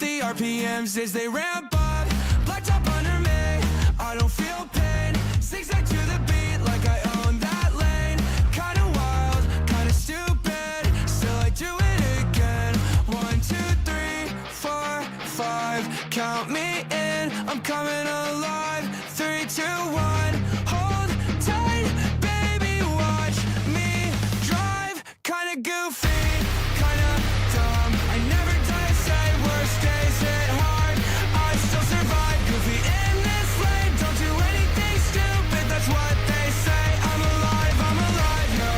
the RPMs as they ramp up. Blacked up under me, I don't feel pain. Zigzag to the beat like I own that lane. Kinda wild, kinda stupid, still I do it again. 1, 2, 3, 4, 5, count me in, I'm coming alive. 3, 2, 1, hold tight, baby, watch me drive. Kinda goofy, kinda dumb, I never die, say worst days hit hard, I still survive. Goofy in this lane, don't do anything stupid, that's what they say. I'm alive, yo.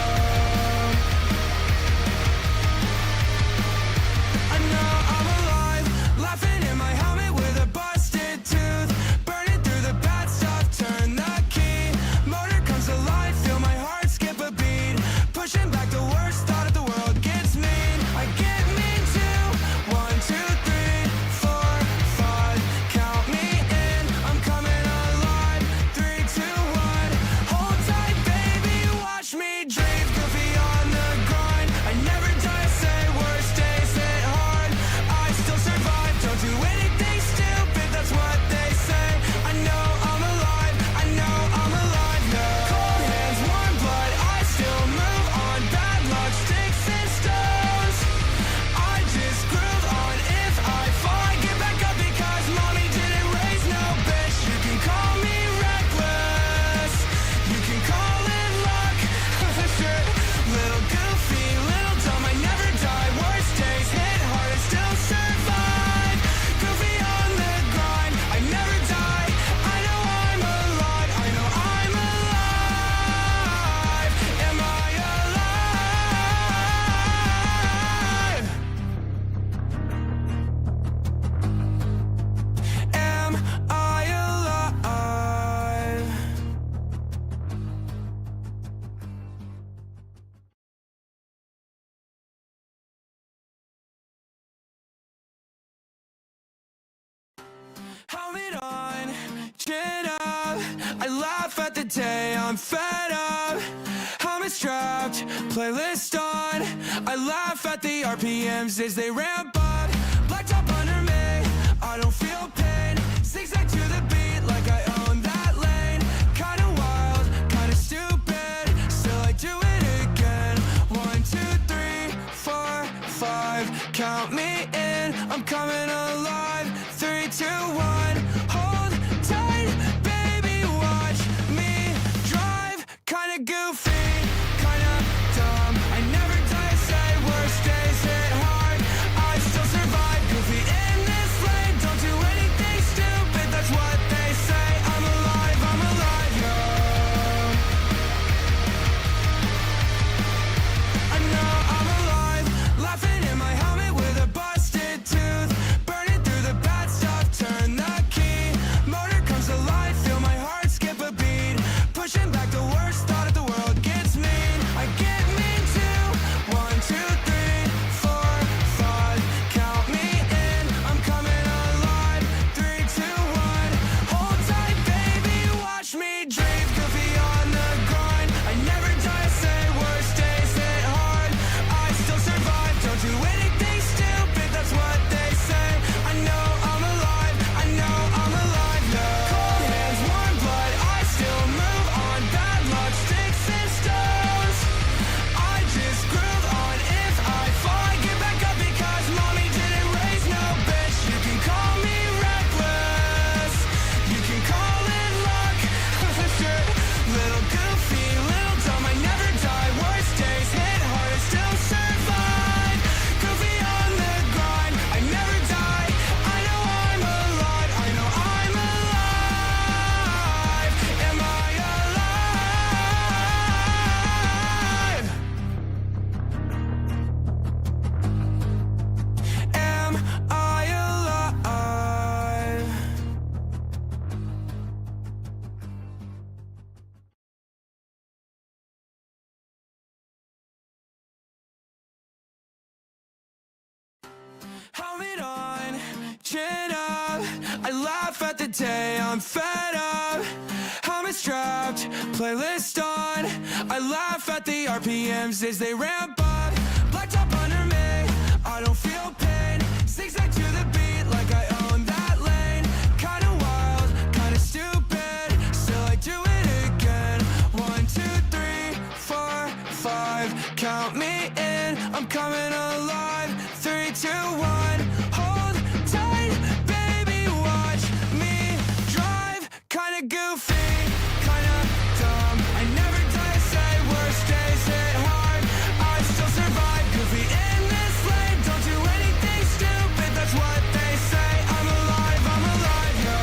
I know I'm alive, laughing in my helmet with a busted tooth, burning through the bad stuff, turn the key, motor comes alive, feel my heart skip a beat, pushing back the worst thought of the world gets mean. I get mean too. 1, 2, 3, 4, 5, count me in, I'm coming alive. 3, 2, 1, hold tight, baby, watch me drive. Goofy on the grind, I never die, say worst days hit hard, I still survive. Don't do anything stupid, that's what they say. I know I'm alive, I know I'm alive, no. Cold hands, warm blood, I still move on. Bad luck, sticks and stones, I just groove on. If I fall, I get back up because mommy didn't raise no bitch. You can call me reckless, you can call it luck. Shit. Little goofy, little dumb, I never die. Worst days hit hard, I still survive. Goofy on the grind, I never die. I know I'm alive, I know I'm alive. Am I alive? Am I alive? Helmet on, chin up, I laugh at the day I'm fed up. Helmet strapped, playlist on, I laugh at the RPMs as they ramp up. Blacked up under me, I don't feel pain. Zigzag to the beat like I own that lane. Kinda wild, kinda stupid, still I do it again. 1, 2, 3, 4, 5, count me in, I'm coming alive. 3, 2, 1, hold tight, baby, watch me drive. Kinda goofy, kinda dumb, I never die, say worst days hit hard, I still survive. Goofy in this lane, don't do anything stupid, that's what they say. I'm alive, yo. I know I'm alive, laughing in my helmet with a busted tooth, burning through the bad stuff, turn the key, motor comes alive, feel my heart skip a beat, pushing back the worst thought of the world gets mean. I get mean too. 1, 2, 3, 4, 5, count me in, I'm coming alive. 3, 2, 1, hold tight, baby, watch me drive. Goofy on the grind, I never die, say worst days hit hard, I still survive. Don't do anything stupid, that's what they say. I know I'm alive, I know I'm alive, no. Cold hands, warm blood, I still move on. Bad luck, sticks and stones, I just groove on. If I fall, I get back up because mommy didn't raise no bitch. You can call me reckless, you can call it luck. Shit. Little goofy, little dumb, I never die. Worst days hit hard, I still survive. Goofy on the grind, I never die. I know I'm alive, I know I'm alive. Am I alive? Am I alive? Helmet on, chin up, I laugh at the day I'm fed up. Helmet strapped, playlist on, I laugh at the RPMs as they ramp up. Blacked up under me, I don't feel pain. Zigzag to the beat like kinda goofy, kinda dumb. I never die, say worst days hit hard. I still survive, goofy in this lane. Don't do anything stupid, that's what they say. I'm alive, yo.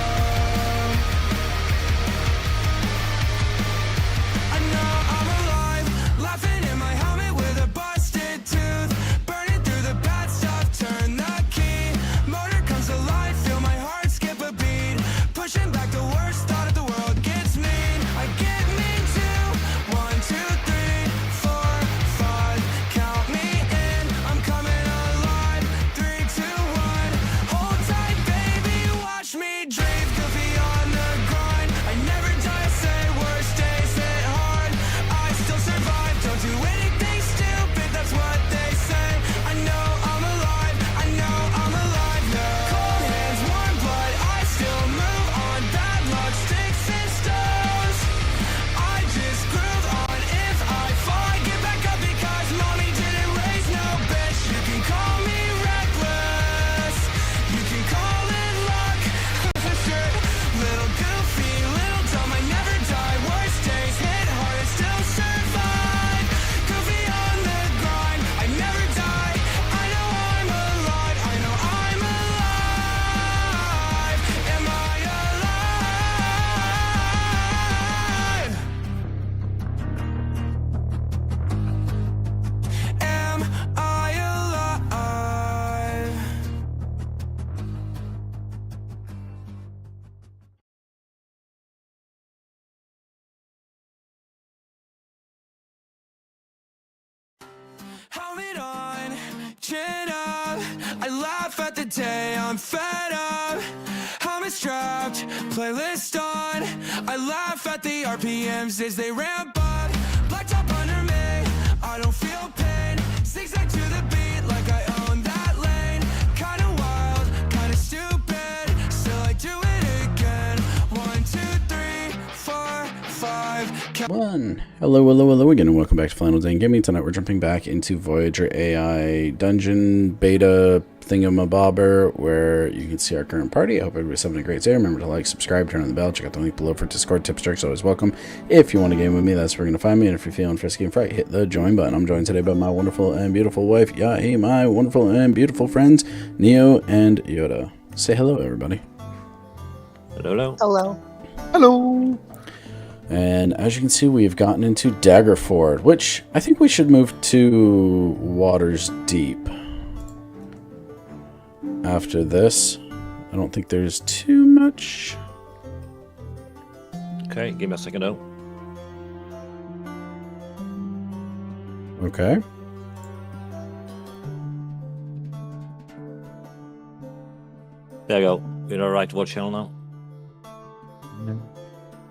I know I'm alive, laughing in my helmet with a busted tooth. Burning through the bad stuff, turn the key. Motor comes to life, feel my heart skip a beat. Pushing back the worst thought of the world gets mean. I get mean too. 1, 2, 3, 4, 5. Count me in, I'm coming alive. 3, 2, 1. Hold tight, baby, watch me dream. Goofy on the grind. I never die, say worst days hit hard. I still survive, don't do anything stupid, that's what they say. I know I'm alive, I know I'm alive now. Cold hands, warm blood, I still move on. Bad luck, sticks and stones. I just groove on. If I fall, I get back up because mommy didn't raise no bitch. You can call me reckless, you can call it luck. Sure. Little goofy, little dumb, I never die. Worst days hit hard, I still survive. Goofy on the grind, I never die. I know I'm alive, I know I'm alive. Am I alive? Am I alive? Helmet on, chin up. I laugh at the day I'm fed up. Helmet strapped, playlist on. I laugh at the RPMs as they ramp up. Black top under me, I don't feel pain. Zigzag to the beat like I own that lane. Kinda wild, kinda stupid, still I do it again. 1, 2, 3, 4, 5. One. Hello again, and welcome back to Final Day in Gaming. Tonight we're jumping back into Voyager AI Dungeon Beta Thingamabobber, where you can see our current party. I hope everybody's having a great day. Remember to like, subscribe, turn on the bell, check out the link below for Discord tips, tricks, always welcome. If you want to game with me, that's where you're going to find me, and if you're feeling frisky and fright, hit the join button. I'm joined today by my wonderful and beautiful wife, Yahi, my wonderful and beautiful friends, Neo and Yoda. Say hello, everybody. Hello. Hello. Hello. And as you can see, we've gotten into Daggerford, which I think we should move to Water's Deep. After this, I don't think there's too much. Okay, give me a second though. Okay. There you go. You're alright to watch channel now.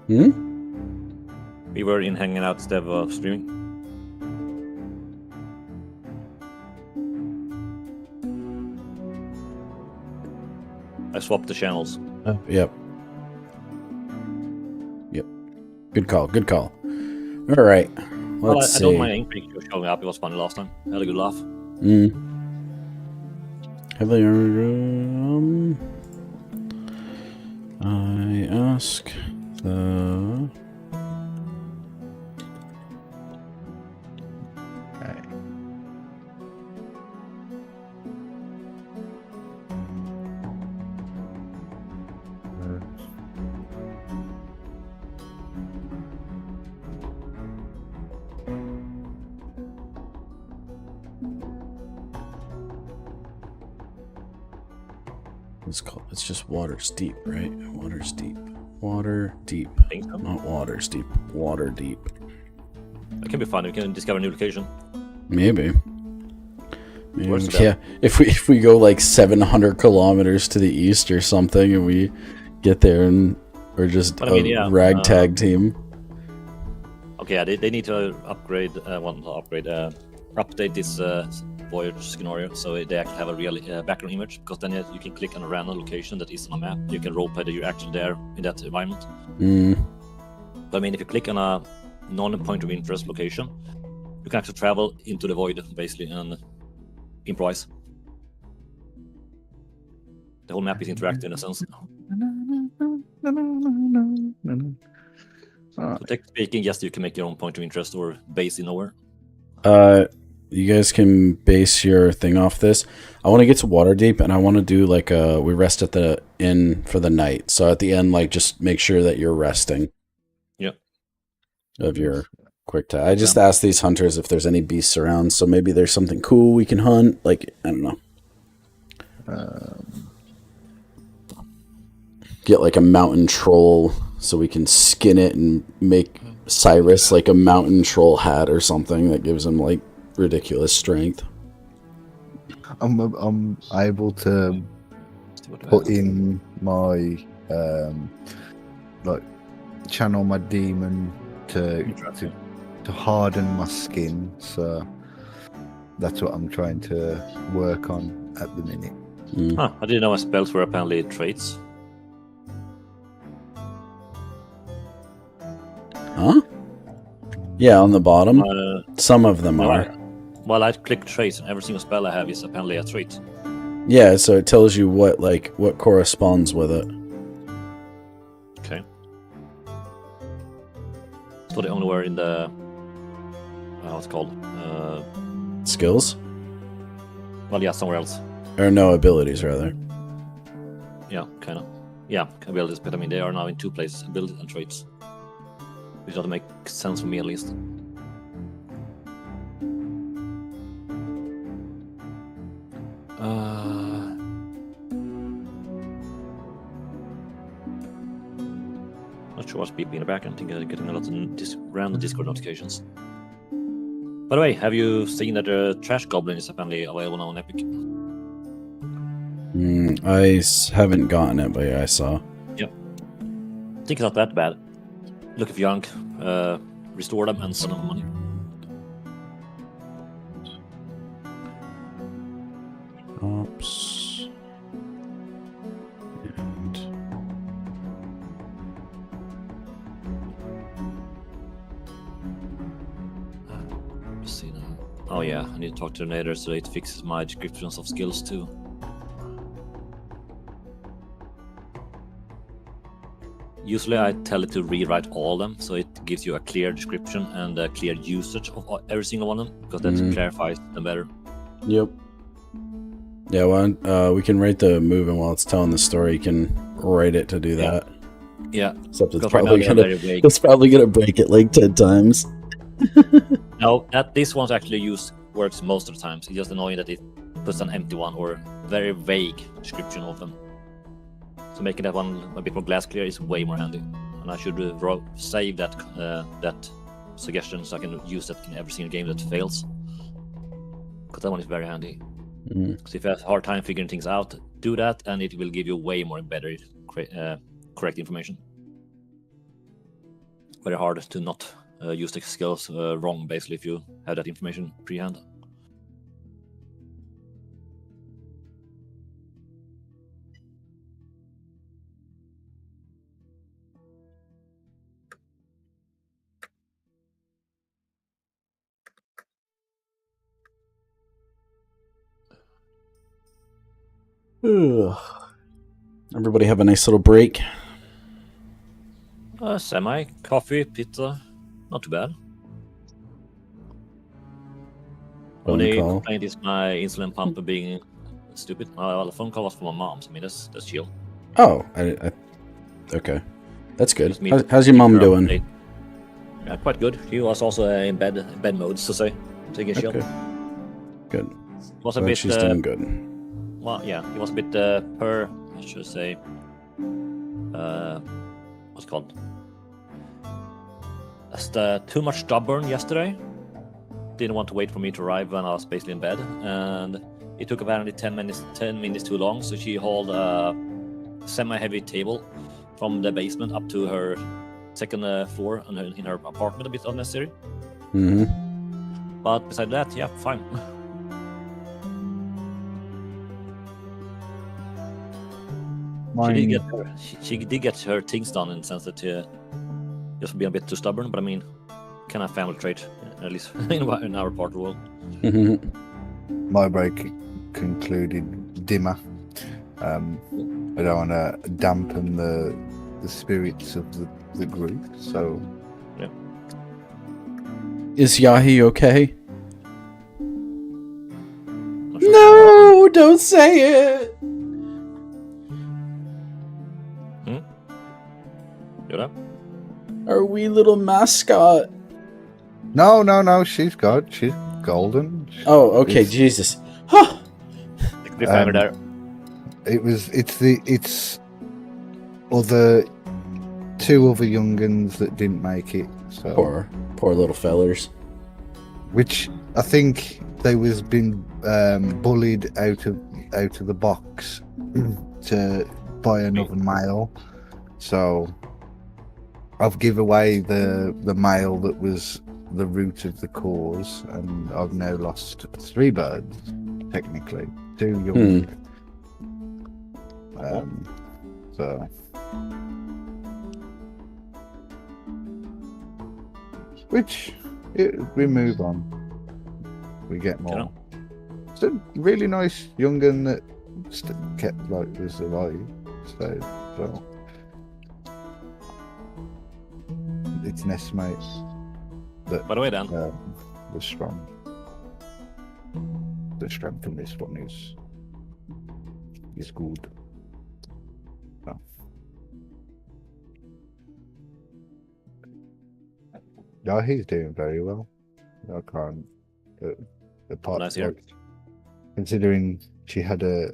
Hmm? We were in hanging out instead of streaming. I swapped the channels. Yep. Yep. Good call. Good call. All right. Let's I see. don't mind Ink showing up. It was funny last time. I had a good laugh. Have they I ask the... It's just Water's Deep, right? Water's Deep. Water Deep. Think so? Not Water's Deep. Water Deep. It can be fun. We can discover a new location. Maybe. Where's it Yeah. If we go like 700 kilometers to the east or something, and we get there and we're just But I mean, yeah, ragtag team. Okay, yeah, they need to upgrade. Update this Voyage scenario so they actually have a real background image, because then you can click on a random location that is on a map. You can roleplay that you're actually there in that environment. But I mean, if you click on a non-point of interest location, you can actually travel into the void basically and improvise. The whole map is interactive in a sense. So technically speaking, yes, you can make your own point of interest or base in nowhere. You guys can base your thing off this. I want to get to Waterdeep, and I want to do like we rest at the inn for the night. So at the end, like just make sure that you're resting. Yeah. Of your quick time. I just asked these hunters if there's any beasts around, so maybe there's something cool we can hunt. Like, I don't know. Get like a mountain troll so we can skin it and make Cyrus like a mountain troll hat or something that gives him like ridiculous strength. I'm able to put in my like channel my demon to harden my skin, so that's what I'm trying to work on at the minute. Huh, I didn't know my spells were apparently traits. Huh? Yeah, on the bottom. Some of them are. Well, I click traits, and every single spell I have is apparently a trait. Yeah, so it tells you what corresponds with it. Okay. So they only were in the what's it called? Skills? Well, yeah, somewhere else. Or no, abilities rather. Yeah, kind of. Yeah, abilities, but I mean they are now in two places: abilities and traits, which doesn't make sense for me at least. Not sure what's beeping in the background. I think I'm getting a lot of random Discord notifications. By the way, have you seen that the Trash Goblin is apparently available now on Epic? I haven't gotten it, but yeah, I saw. Yep. I think it's not that bad. Look if young, restore them and send them money. Oops. And let's see now. Oh yeah, I need to talk to the Nader so it fixes my descriptions of skills too. Usually I tell it to rewrite all of them, so it gives you a clear description and a clear usage of every single one of them, because that clarifies them better. Yep. Yeah, well, we can write the move, and while it's telling the story, you can write it to do that. Yeah. Except it's Because right now probably they're gonna, very vague. it's probably gonna break it like 10 times. No, this one's actually works most of the times. It's just annoying that it puts an empty one or very vague description of them. So making that one a bit more glass clear is way more handy. And I should save that suggestion so I can use that in every single game that fails. Because that one is very handy. So if you have a hard time figuring things out, do that, and it will give you way more embedded, correct information. Very hard to not use the skills wrong, basically, if you have that information pre-hand. Everybody have a nice little break. Semi, coffee, pizza, not too bad. Phone Only call. complaint is my insulin pump being stupid. Well, the phone call was from my mom, so I mean, that's chill. Oh, okay. That's good. Just me How's your mom keep her doing? update. Yeah, quite good. She was also in bed mode, so say, taking a chill. Okay. Good. Was a Glad bit, she's doing good. well, yeah, he was a bit I should say, what's it called? Too much stubborn yesterday. Didn't want to wait for me to arrive when I was basically in bed, and it took apparently 10 minutes too long. So she hauled a semi-heavy table from the basement up to her second floor in her apartment. A bit unnecessary. But besides that, yeah, fine. She did get her things done in the sense that just being a bit too stubborn, but I mean, kind of family trait, at least in our part of the world. My break concluded dimmer. I don't want to dampen the spirits of the group. So Yeah. Is Yahi okay? Not sure. No, don't say it. Yoda? Our wee little mascot. no, she's golden. Oh, okay, It's- Jesus. Huh. The cliffhanger there. It's other two other young'uns that didn't make it. So Poor little fellers. which I think they was been bullied out of the box to buy another male. So I've give away the male that was the root of the cause, and I've now lost 3 birds, technically 2 young. So we move on. We get more. Yeah. It's a really nice young'un that kept was alive. So its nestmates that By the way, Dan, was strong. The strength in this one is good. So. Yeah, he's doing very well. I can't. Apart Nice here. considering she had a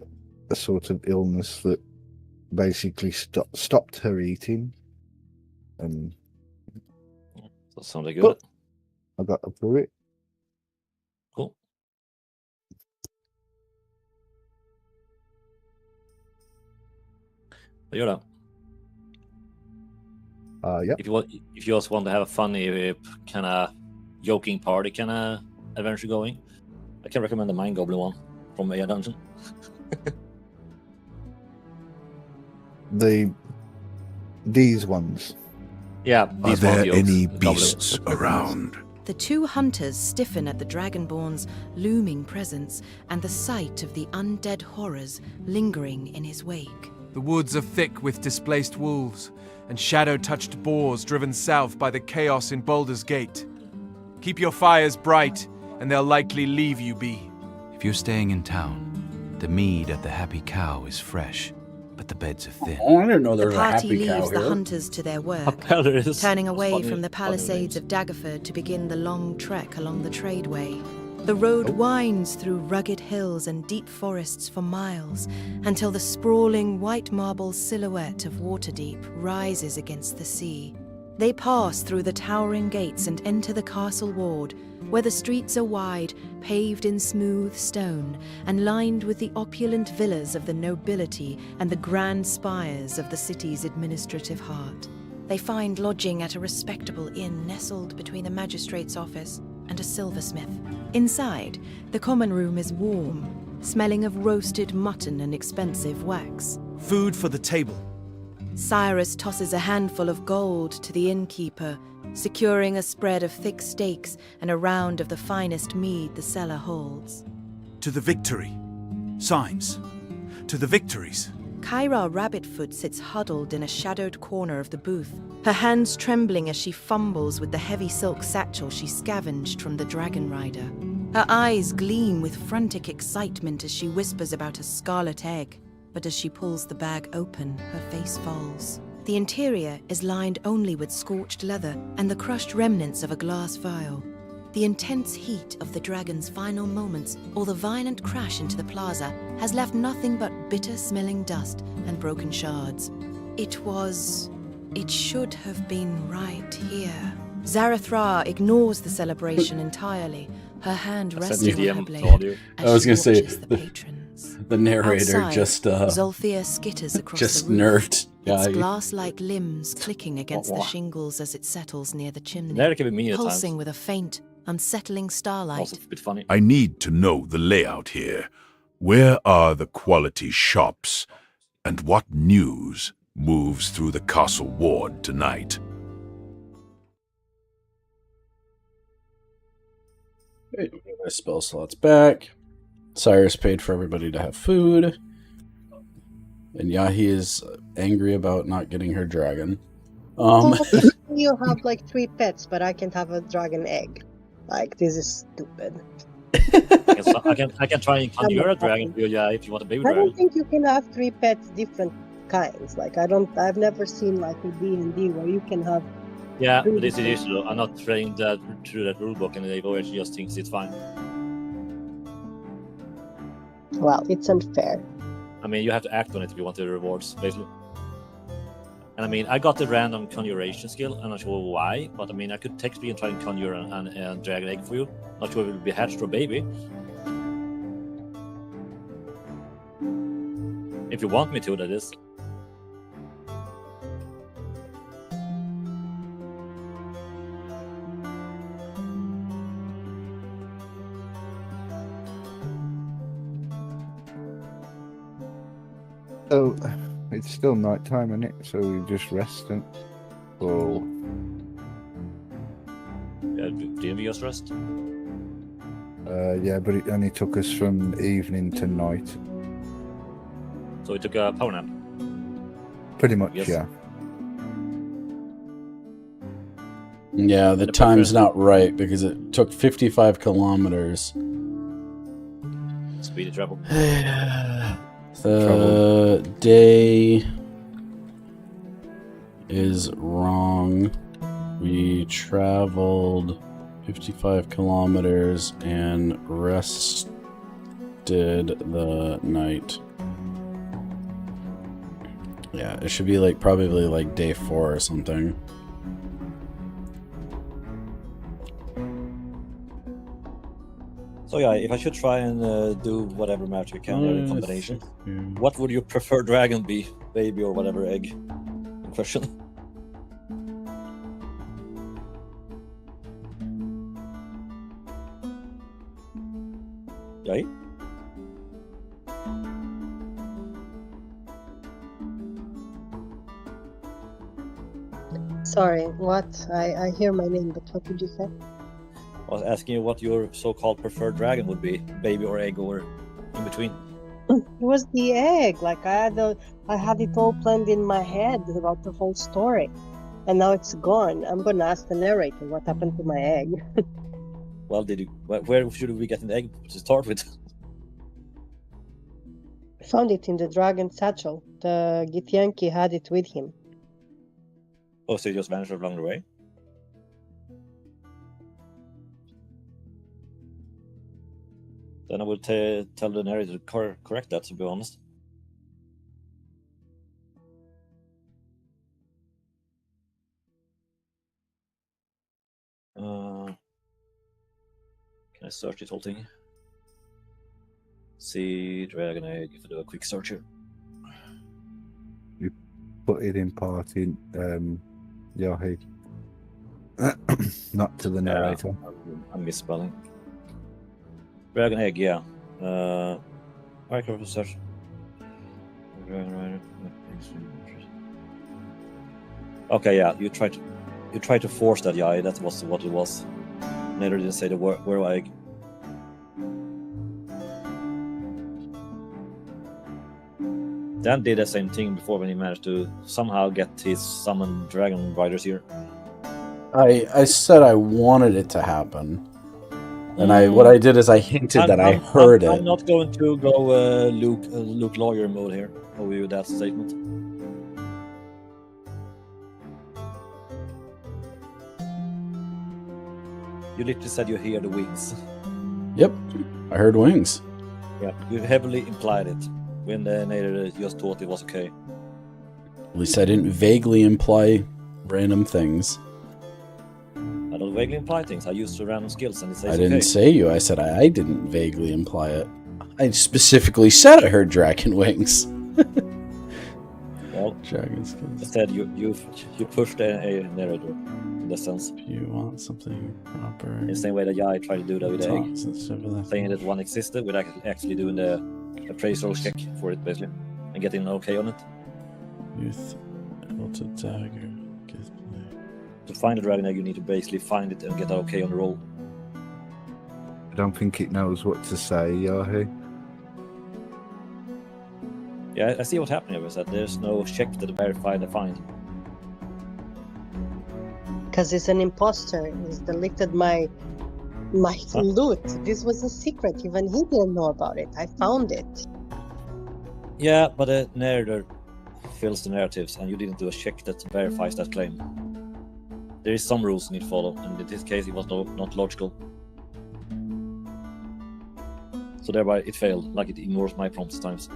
sort of illness that basically stopped her eating, and that sounded good. But- I got through it. Cool. But Yoda, Yep. if you also want to have a funny kind of joking party kind of adventure going, I can recommend the Mind Goblin one from a dungeon. These ones. Yeah. Are these ones, there the any oaks, goblins. beasts around? The 2 hunters stiffen at the Dragonborn's looming presence and the sight of the undead horrors lingering in his wake. The woods are thick with displaced wolves and shadow-touched boars driven south by the chaos in Baldur's Gate. Keep your fires bright, and they'll likely leave you be. If you're staying in town, the mead at the Happy Cow is fresh, but the beds are thin. Oh, I didn't know there The was a party happy cow leaves the here. hunters to their work, There it is. turning away Funny- from the funny palisades names. of Daggerford to begin the long trek along the tradeway. The road winds through rugged hills and deep forests for miles until the sprawling white marble silhouette of Waterdeep rises against the sea. They pass through the towering gates and enter the castle ward, where the streets are wide, paved in smooth stone, and lined with the opulent villas of the nobility and the grand spires of the city's administrative heart. They find lodging at a respectable inn nestled between the magistrate's office and a silversmith. Inside, the common room is warm, smelling of roasted mutton and expensive wax. Food for the table. Cyrus tosses a handful of gold to the innkeeper, securing a spread of thick steaks and a round of the finest mead the cellar holds. To the victory. Signs. To the victories. Kyra Rabbitfoot sits huddled in a shadowed corner of the booth, her hands trembling as she fumbles with the heavy silk satchel she scavenged from the dragon rider. Her eyes gleam with frantic excitement as she whispers about a scarlet egg, but as she pulls the bag open, her face falls. The interior is lined only with scorched leather and the crushed remnants of a glass vial. The intense heat of the dragon's final moments, or the violent crash into the plaza, has left nothing but bitter-smelling dust and broken shards. It should have been right here. Zarathra ignores the celebration entirely, her hand resting on her blade as I was she gonna say, watches the patrons. The narrator Outside, just Zolthea skitters across just the roof, nerfed. its Yeah, glass-like limbs clicking against the shingles as it settles near the chimney, There can be mean at times. pulsing with a faint, unsettling starlight. Also a bit funny. I need to know the layout here. Where are the quality shops? And what news moves through the castle ward tonight? my spell slots back. Cyrus paid for everybody to have food. And Yahi is angry about not getting her dragon. So you have like 3 pets, but I can't have a dragon egg. Like, this is stupid. I can try and conjure a dragon for you, yeah, if you want a baby I dragon. don't think you can have 3 pets, different kinds. Like, I've never seen like a D&D where you can have. Yeah, Really but this is the cool. issue though. I'm not trained through that rule book, and the Voyage just thinks it's fine. Well, it's unfair. I mean, you have to act on it if you want the rewards, basically. And I mean, I got the random conjuration skill. I'm not sure why, but I mean, I could text me and try and conjure a dragon egg for you. Not sure if it will be hatched or baby. If you want me to, that is. So it's still night time, isn't it? So we just resting. Or Didn't we just rest? yeah, but it only took us from evening to night. So we took a power nap. Pretty much, Yes. yeah. Yeah, the The time's preference- not right because it took 55 kilometers. Speedy travel. The day is wrong. We traveled 55 kilometers and rested the night. Yeah, it should be like probably like day 4 or something. So yeah, if I should try and do whatever magic I can here in combination, what would your preferred dragon be? Baby or whatever egg in question? Right? Sorry, what? I hear my name, but what did you say? I was asking you what your so-called preferred dragon would be, baby or egg or in between. It was the egg. Like, I had it all planned in my head about the whole story, and now it's gone. I'm gonna ask the narrator what happened to my egg. Well, where should we get an egg to start with? I found it in the dragon satchel. The Githyanki had it with him. Oh, so it just vanished along the way? Then I will tell the narrator to correct that, to be honest. Can I search this whole thing? See, dragon egg, if I do a quick search here. You put it in part in Yahi. Not to the narrator. I'm misspelling. Dragon egg, yeah. Microphone search. Okay, yeah. You try to force that, yeah. That was what it was. Neither didn't say the word egg. Dan did the same thing before when he managed to somehow get his summoned dragon riders here. I said I wanted it to happen. And what I did is I hinted that I heard it. I'm not going to go Luke lawyer mode here over you that statement. You literally said you hear the wings. Yep, I heard wings. Yeah, you heavily implied it when the narrator just thought it was okay. At least I didn't vaguely imply random things. I don't vaguely imply things. I used the random skills and it says I didn't okay. say you. I said I didn't vaguely imply it. I specifically said I heard dragon wings. Well, Dragon skills. instead you pushed a narrator in that sense. If you want something proper. In the same way that I tried to do that with the egg. talks and stuff like that. Saying that one existed without actually doing the appraisal check for it, basically, and getting an okay on it. Youth, Hilted Dagger, gives play. To find a dragon egg, you need to basically find it and get an okay on the roll. I don't think it knows what to say, Yahi. Yeah, I see what happened here. Is that there's no check to verify the find. Because he's an imposter. He's deleted my loot. This was a secret. Even he didn't know about it. I found it. Yeah, but the narrator fills the narratives, and you didn't do a check that verifies that claim. There is some rules you need to follow, and in this case, it was not logical. So thereby, it failed, like it ignores my prompts times.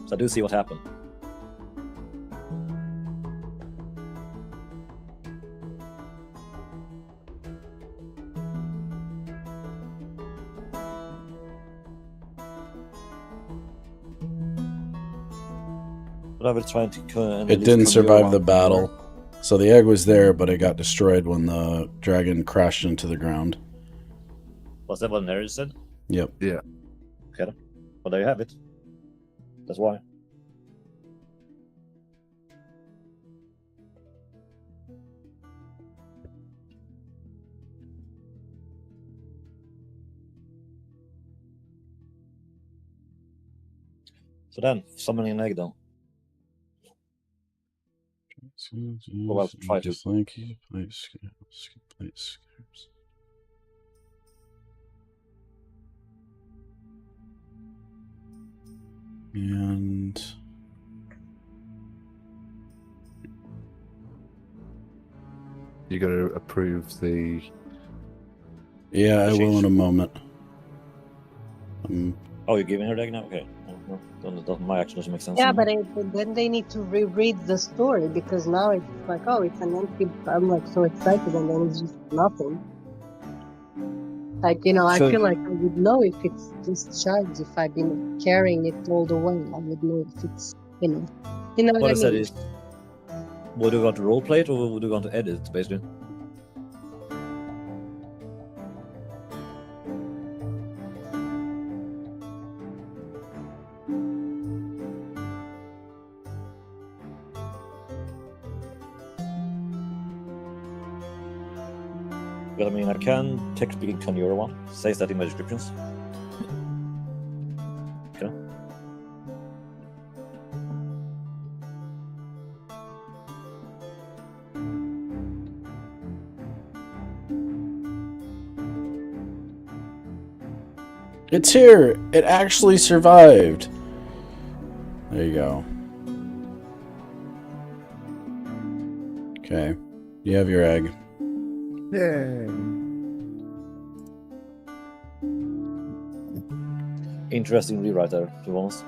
So I do see what happened. But I will try to. It didn't survive the battle. So the egg was there, but it got destroyed when the dragon crashed into the ground. Was that what the narrator said? Yep. Yeah. Okay. Well, there you have it. That's why. So then, summoning an egg though. Well, I'll try to. Just like you play scapes. And You got to approve the. yeah, I will in a moment. Oh, you're giving her the egg now? Okay. My action doesn't make sense. Yeah, anymore. but then they need to reread the story because now it's like, oh, it's an empty. I'm like so excited, and then it's just nothing. Like, you know, I Sure. feel like I would know if it's discharged if I've been carrying it all the way. I would know if it's, you know What what I I said mean. is, would you want to roleplay it or would you want to edit, basically? But I mean, I can technically conjure one. It says that in my descriptions. Okay. It's here! It actually survived! There you go. Okay. You have your egg. Yay! Interesting rewrite there, to be honest.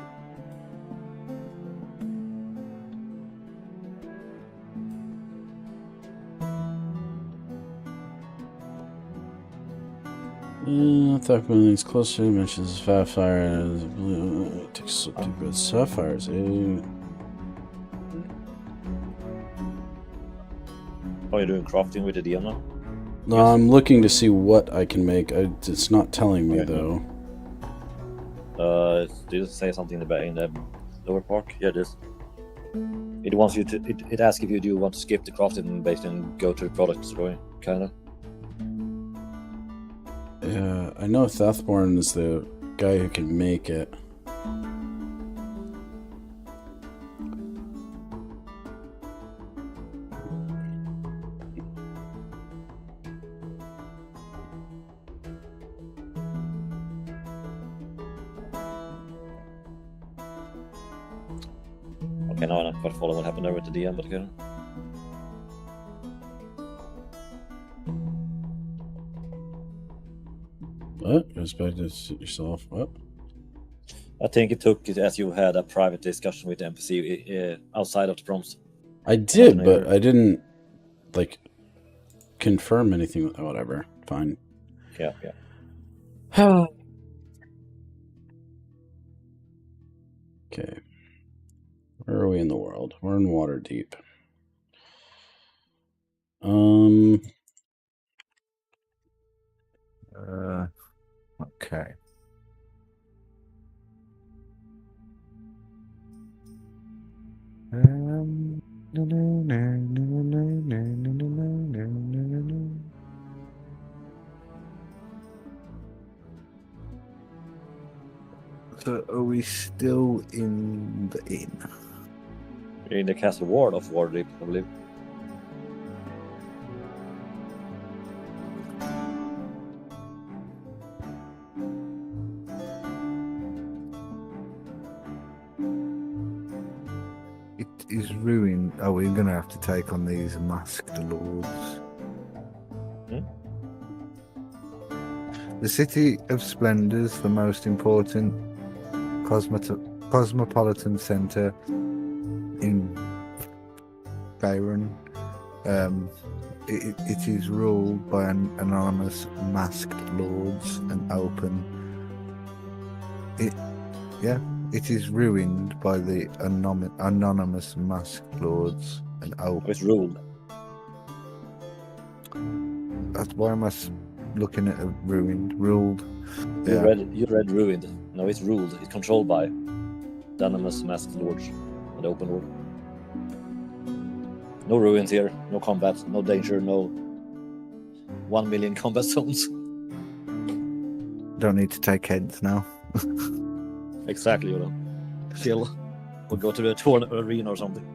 Attack when it's closer, mentions sapphire. Takes up to good sapphires. Oh, you're doing crafting with the DM now? No, I'm looking to see what I can make. It's not telling me, Okay. though. Did it say something in the lower part? Yeah, it is. It wants you to. It asks if you do want to skip the crafting based and go to the product story, kinda. Yeah, I know Thethborn is the guy who can make it. Okay, now I don't quite follow what happened there with the DM, but okay. What? Respect yourself. What? I think it took it as you had a private discussion with the NPC outside of the prompts. I did, but I didn't, like, confirm anything. Whatever. Fine. Yeah. Okay. Where are we in the world? We're in Waterdeep. Okay. we still in the inn? You're in the castle ward of Waterdeep, I believe. It is ruined. Oh, we're going to have to take on these masked lords. The City of Splendors, the most important cosmopolitan centre in Faerun. It is ruled by an anonymous masked lords and open. It is ruined by the anonymous masked lords and open. It's ruled. That's why am I looking at a ruined? Ruled. You read ruined. No, it's ruled. It's controlled by the anonymous masked lords and the open world. No ruins here, no combat, no danger, no 1 million combat zones. Don't need to take heads now. Exactly, you know. Chill. We'll go to the tournament arena or something.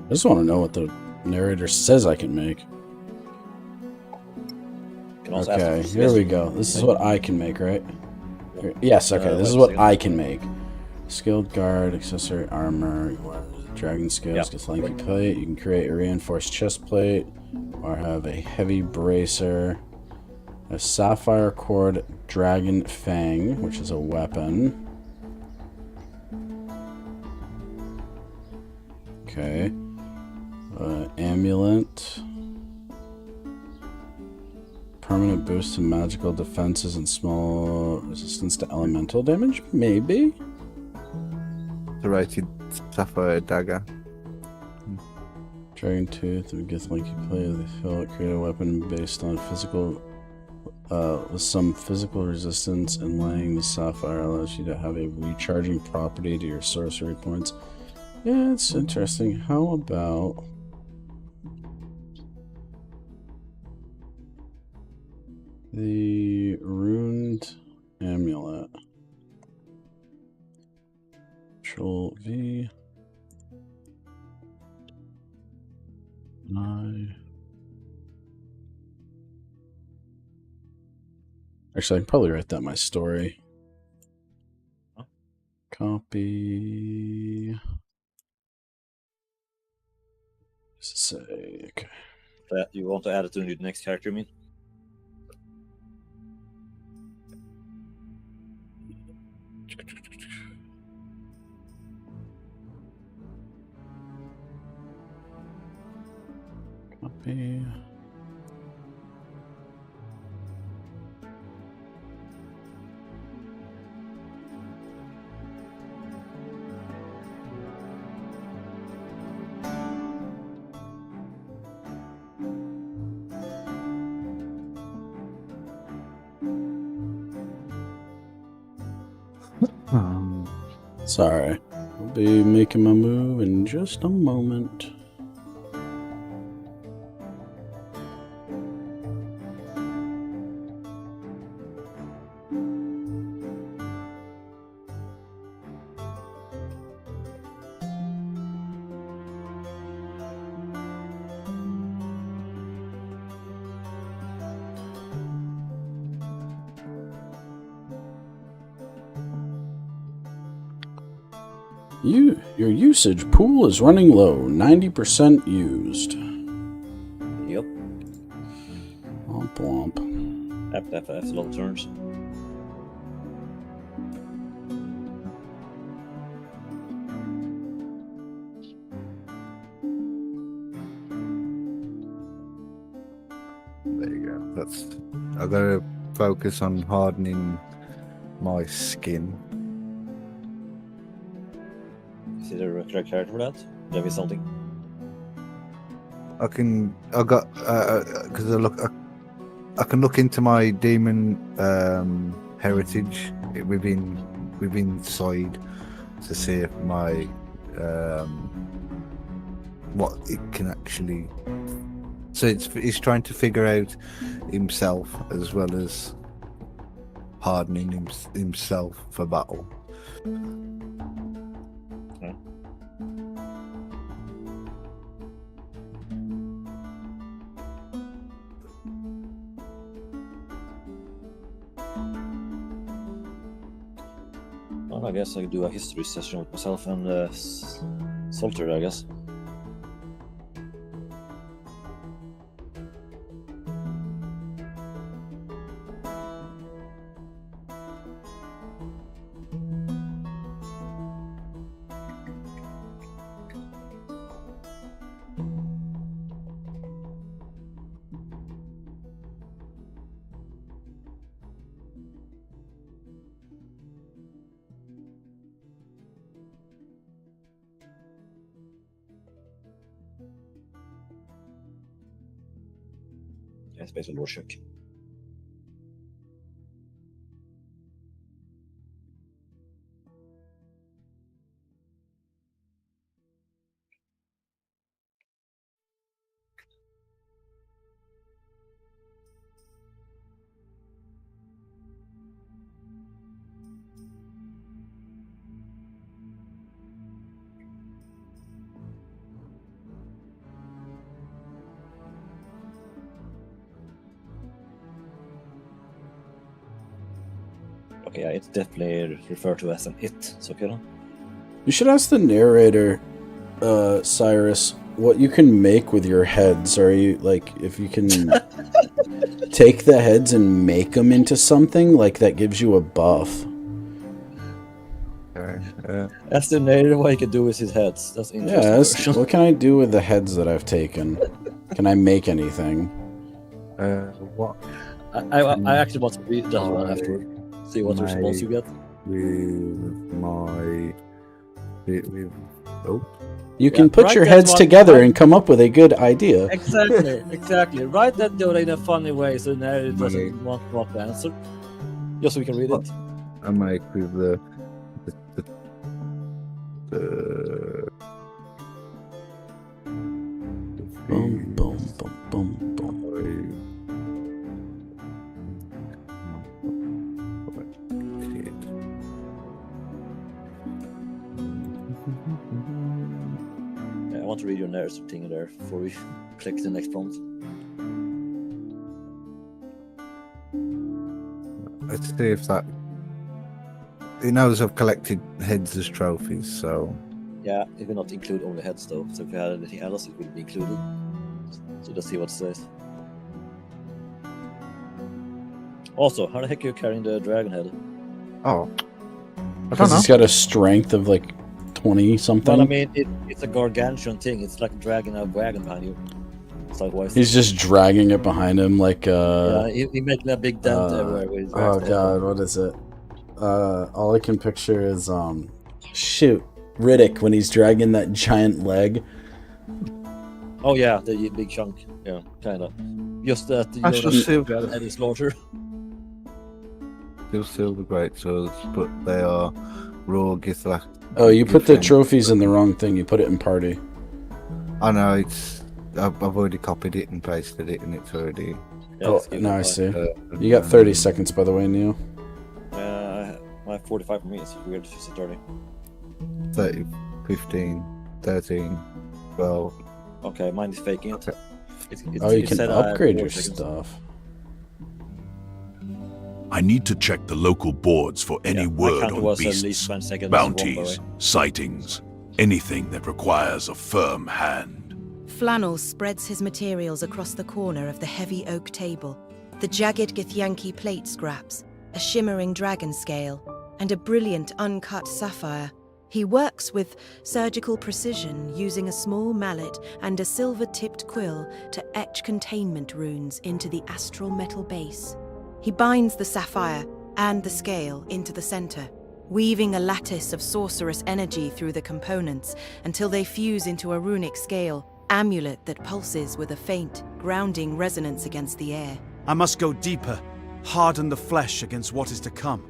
I just want to know what the narrator says I can make. Okay, here we go. This is what I can make, right? Yes, okay, this is what I can make. Skilled guard, accessory armor, dragon scales, gets lanky plate. You can create a reinforced chest plate, or have a heavy bracer, a sapphire cord dragon fang, which is a weapon. Okay. Amulet. Permanent boost to magical defenses and small resistance to elemental damage? Maybe? Serrated sapphire dagger. Dragon tooth and gets lanky plate. They feel it create a weapon based on physical with some physical resistance, and laying the sapphire allows you to have a recharging property to your sorcery points. Yeah, it's interesting. How about the runed amulet? Control V. Actually, I can probably write that in my story. Copy. Say, okay. You want to add it to the next character, you mean? Copy. Sorry. I'll be making my move in just a moment. Your usage pool is running low, 90% used. Yep. Womp womp. That's a lot of turns. There you go. I gotta focus on hardening my skin. Is there a correct character for that? There is something. I can look into my demon heritage within Side to see if my what it can actually So he's trying to figure out himself as well as hardening himself for battle. Okay. Well, I guess I could do a history session with myself and Salter, I guess. Yeah, it's basically lordship. Okay, yeah, it's definitely referred to as an it. So okay, no? You should ask the narrator, Cyrus, what you can make with your heads. Are you, like, if you can take the heads and make them into something, like, that gives you a buff. That's the narrator. What he can do with his heads. That's interesting. Yeah, version. what can I do with the heads that I've taken? Can I make anything? What I actually want to read that one after. See what response you get. You can Yeah, put write your that heads one together down. and come up with a good idea. Exactly. Write that down in a funny way so the narrator doesn't want what the answer. Just so we can read it. I make with the Boom, boom, boom, boom, boom. Yeah, I want to read your narrative thing there before we click the next prompt. Let's see if that. He knows I've collected heads as trophies, so Yeah, it will not include only heads though. So if you had anything else, it will be included. So let's see what it says. Also, how the heck are you carrying the dragon head? I don't Because know. he's got a strength of like 20 something. Well, I mean, it's a gargantuan thing. It's like dragging a wagon behind you. Sidewise. He's just dragging it behind him like yeah, he making a big dent everywhere. Where he drags oh the head. god, what is it? All I can picture is shoot, Riddick when he's dragging that giant leg. Oh yeah, the big chunk. Yeah, kind of. Just that you I know, shall that see. head is larger. Still silver great swords, but they are raw Githla. Oh, you put the Githlan. trophies in the wrong thing. You put it in party. I know it's. I've already copied it and pasted it, and it's already. Yeah, Oh, let's give it now a I try. see. You got 30 seconds, by the way, Neil. My 45 for me. It's weird if you said 30. 30, 15, 13, 12. Okay, mine is faking it. Okay. Oh, you it can said I had upgrade 4 your seconds. stuff. I need to check the local boards for any Yeah, my word counter on was at beasts, least 20 seconds. Wrong, by the bounties, way. sightings, anything that requires a firm hand. Flannel spreads his materials across the corner of the heavy oak table. The jagged Githyanki plate scraps, a shimmering dragon scale, and a brilliant uncut sapphire. He works with surgical precision, using a small mallet and a silver-tipped quill to etch containment runes into the astral metal base. He binds the sapphire and the scale into the center, weaving a lattice of sorcerous energy through the components until they fuse into a runic scale, amulet that pulses with a faint, grounding resonance against the air. I must go deeper, harden the flesh against what is to come.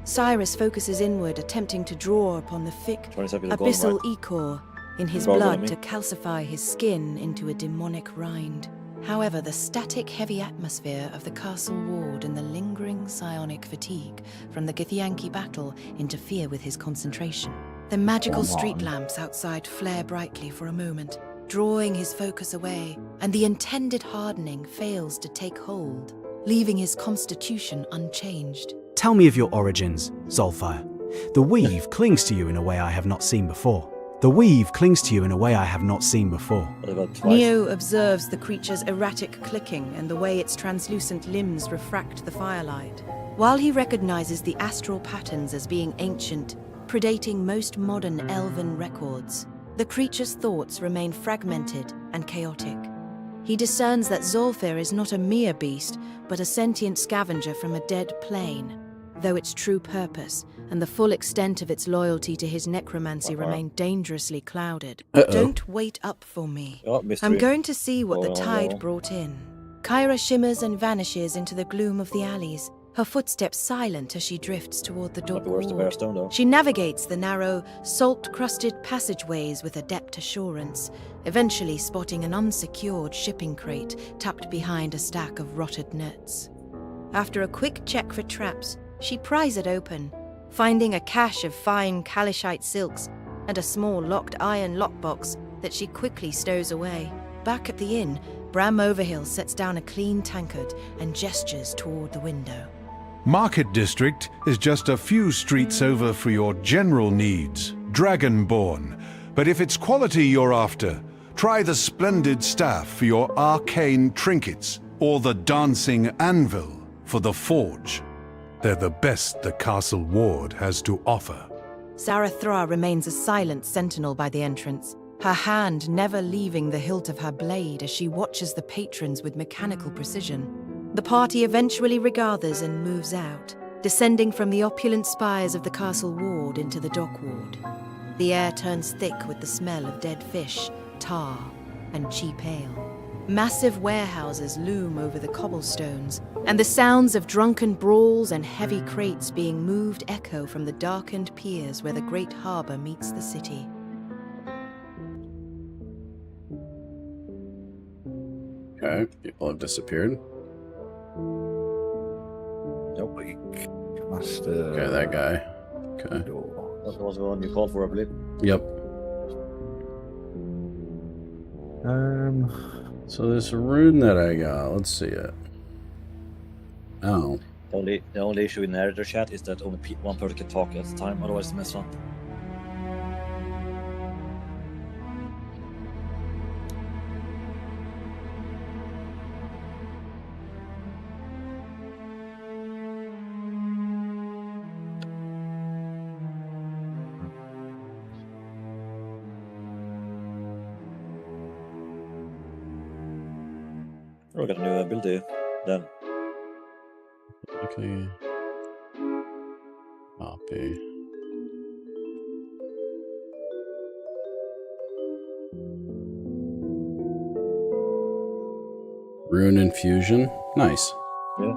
Cyrus focuses inward, attempting to draw upon the thick, 20 seconds gone, abyssal right? ichor in his Roll on blood me. to calcify his skin into a demonic rind. However, the static, heavy atmosphere of the castle ward and the lingering psionic fatigue from the Githyanki battle interfere with his concentration. The magical street lamps outside flare brightly for a moment, drawing his focus away, and the intended hardening fails to take hold, leaving his constitution unchanged. Tell me of your origins, Zolfire. The weave clings to you in a way I have not seen before. The weave clings to you in a way I have not seen before. What about twice? Neo observes the creature's erratic clicking and the way its translucent limbs refract the firelight. While he recognizes the astral patterns as being ancient, predating most modern elven records, the creature's thoughts remain fragmented and chaotic. He discerns that Zolfir is not a mere beast, but a sentient scavenger from a dead plane, though its true purpose and the full extent of its loyalty to his necromancy remain dangerously clouded. Don't wait up for me. Oh, mystery. I'm going to see what the Oh, tide no. brought in. Kyra shimmers and vanishes into the gloom of the alleys, her footsteps silent as she drifts toward the Not dock the worst to bear stone, though. She navigates the narrow, salt-crusted passageways with adept assurance, eventually spotting an unsecured shipping crate tucked behind a stack of rotted nets. After a quick check for traps, she pries it open, finding a cache of fine Kalishite silks and a small locked iron lockbox that she quickly stows away. Back at the inn, Bram Overhill sets down a clean tankard and gestures toward the window. Market District is just a few streets over for your general needs, Dragonborn. But if it's quality you're after, try the splendid staff for your arcane trinkets, or the dancing anvil for the forge. They're the best the castle ward has to offer. Zarathra remains a silent sentinel by the entrance, her hand never leaving the hilt of her blade as she watches the patrons with mechanical precision. The party eventually regathers and moves out, descending from the opulent spires of the castle ward into the dock ward. The air turns thick with the smell of dead fish, tar, and cheap ale. Massive warehouses loom over the cobblestones, and the sounds of drunken brawls and heavy crates being moved echo from the darkened piers where the great harbour meets the city. Okay, people have disappeared. Nope. Master. Okay, that guy. Okay. Door. That was the one you called for, I believe. Yep. So this rune that I got, let's see it. Oh. The only issue in narrator chat is that only one person can talk at a time, otherwise it's mess up. Oh, we got a new ability then. Okay. Copy. Rune infusion. Nice. Yeah.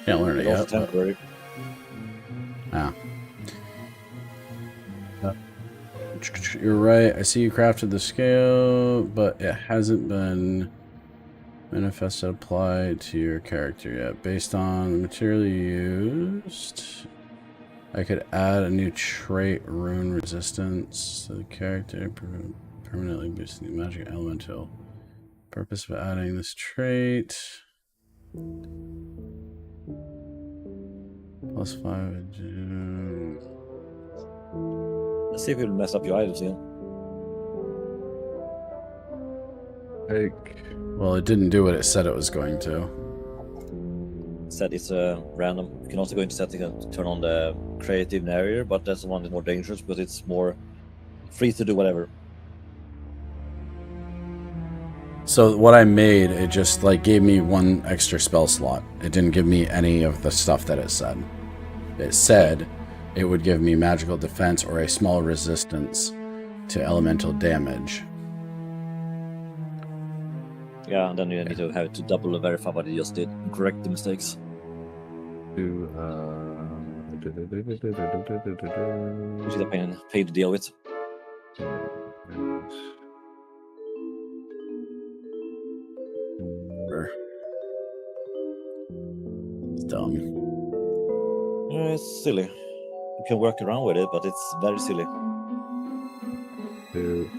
Can't learn it It's also yet. but- temporary. Ah. You're right. I see you crafted the scale, but it hasn't been manifested applied to your character yet. Based on the material you used, I could add a new trait, rune resistance, to the character, permanently boosting the magic elemental. Purpose of adding this trait. +5. Let's see if it'll mess up your items again. Well, it didn't do what it said it was going to. Said it's random. You can also go into settings and turn on the creative narrator, but that's the one that's more dangerous because it's more free to do whatever. So what I made, it just like gave me one extra spell slot. It didn't give me any of the stuff that it said. It said it would give me magical defense or a small resistance to elemental damage. Yeah, and then you need to have to double verify what you just did and correct the mistakes. To, Which is a pain to deal with. dumb. It's silly. You can work around with it, but it's very silly. With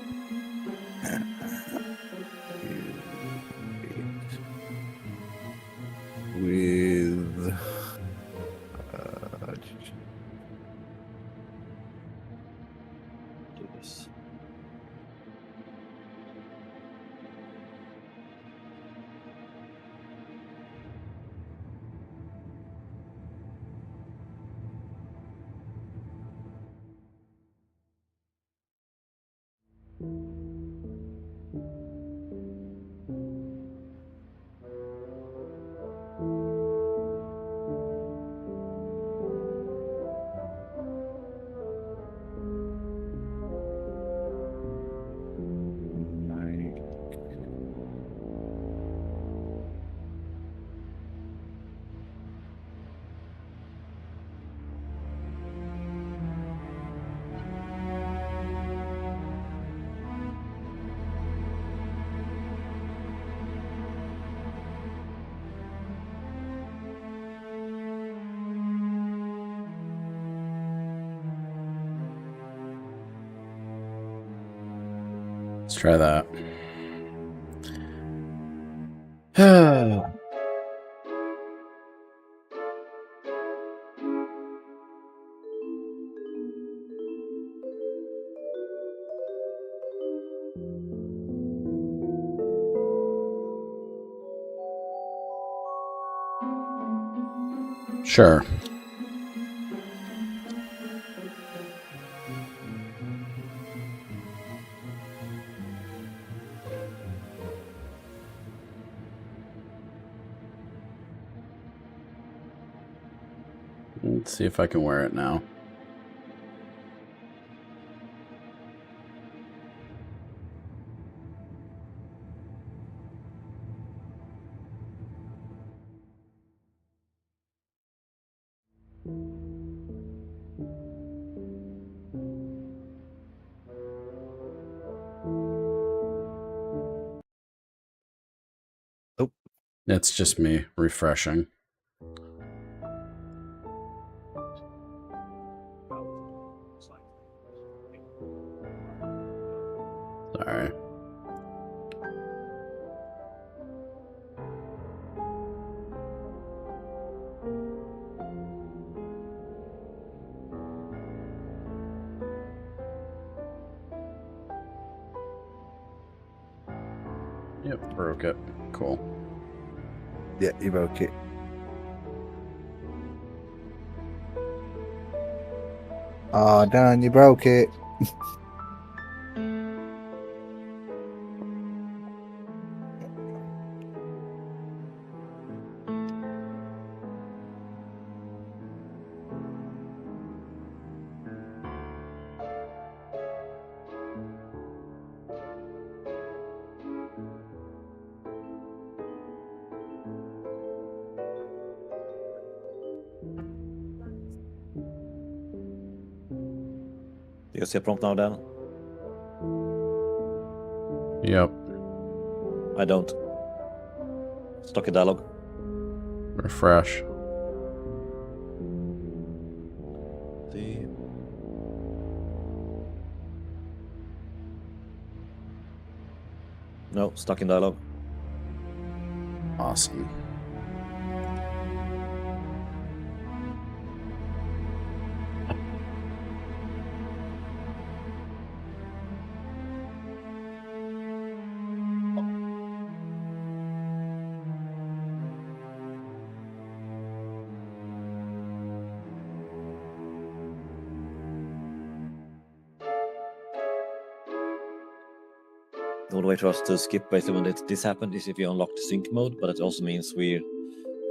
Do this. Let's try that. Sure. Let's see if I can wear it now. Nope. It's just me refreshing. Sorry. Yep, broke it. Cool. Yeah, you broke it. Ah, Dan, you broke it. Do you see a prompt now, Dan? Yep. I don't. Stock a dialogue. Refresh. See. No, stuck in dialogue. Awesome. The only way for us to skip basically when this happened is if you unlock the sync mode, but it also means we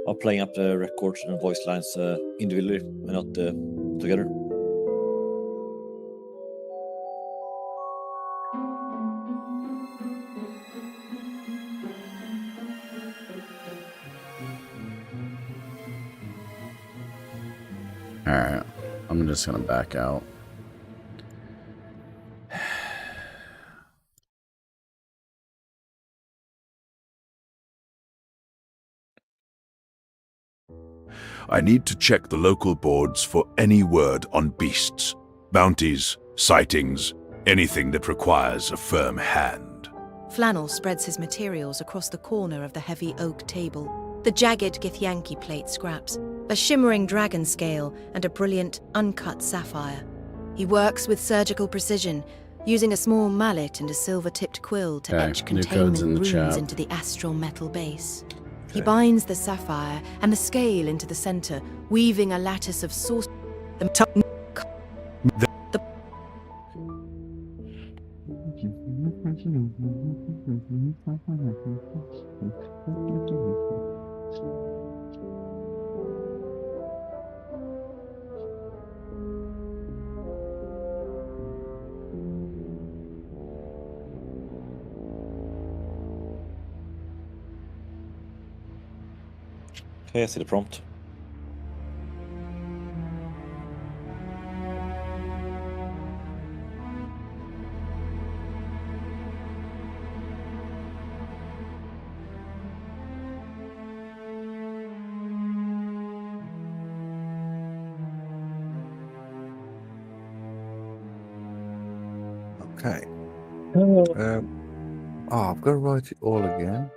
are playing up the records and voice lines individually and not together. Alright. I'm just gonna back out. I need to check the local boards for any word on beasts, bounties, sightings, anything that requires a firm hand. Flannel spreads his materials across the corner of the heavy oak table. The jagged Githyanki plate scraps, a shimmering dragon scale, and a brilliant, uncut sapphire. He works with surgical precision, using a small mallet and a silver-tipped quill to Okay, etch new containment codes in the runes chat. into the astral metal base. He binds the sapphire and the scale into the center, weaving a lattice of source. Okay, I see the prompt. Okay. I've got to write it all again.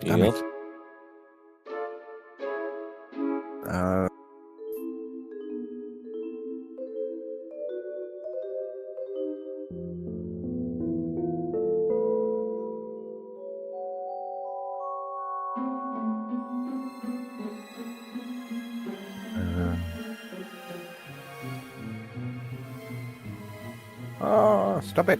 Damn Yep. it. Stop it.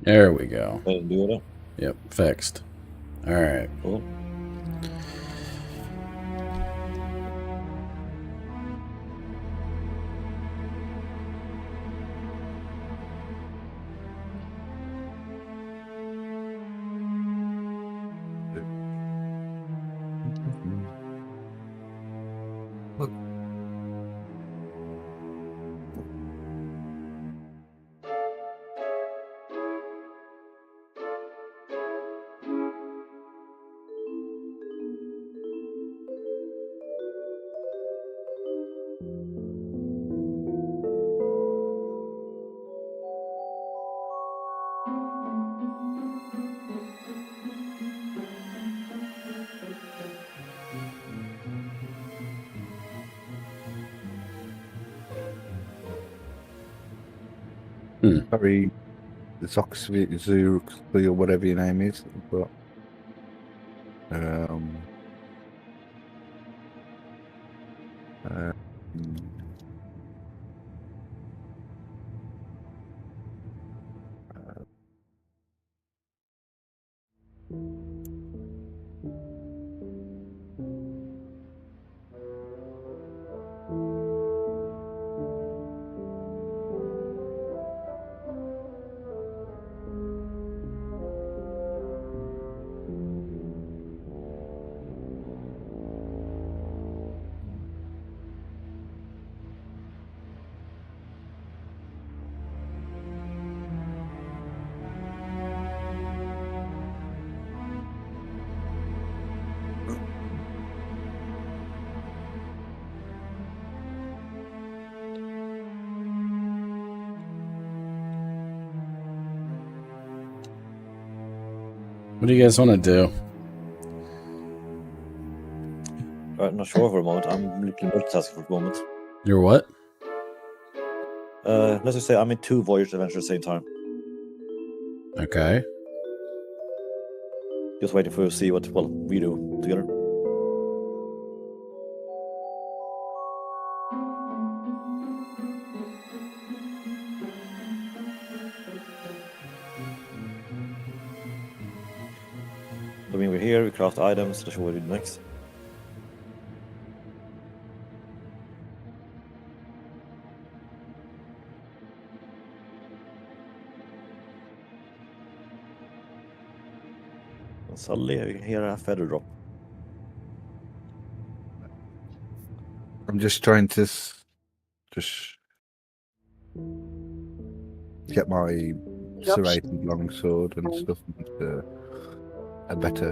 There we go. Do it. Yep, fixed. All right. Cool. Sorry, the Zoxvik or whatever your name is, but What do you guys want to do? I'm not sure for a moment. I'm looking multitasking for the moment. You're what? Let's just say I'm in 2 Voyage adventures at the same time. Okay. Just waiting for you to see what we do together. here, we craft items, that's what we do next. And suddenly I hear a feather drop. I'm just trying to just get my serrated longsword and stuff into a better.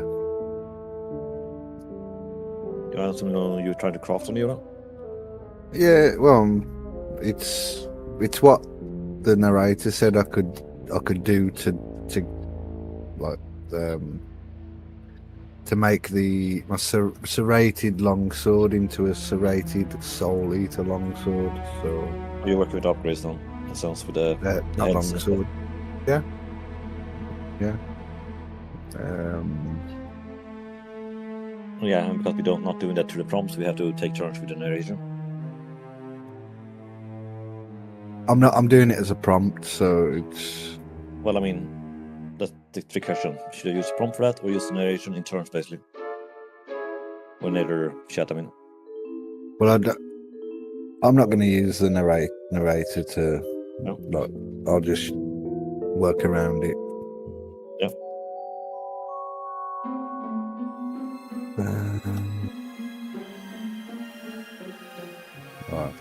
You have something you're trying to craft on you now? Yeah, well, it's what the narrator said I could do to like to make my serrated longsword into a serrated soul eater longsword. So You're working with upgrades now. That sounds with the not heads. longsword. Yeah. Yeah, and because we don't not doing that through the prompts, we have to take turns with the narration. I'm doing it as a prompt, so it's. Well, I mean, that's the trick question. Should I use prompt for that or use the narration in turns, basically? Or later chat, I mean. Well, I'm not going to use the narrator to. No. Like, I'll just work around it. Yeah. Right.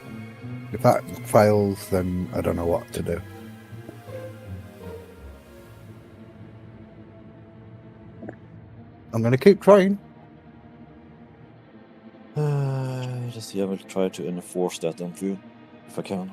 If that fails, then I don't know what to do. I'm going to keep trying. Just see, I will try to enforce that then for you, if I can.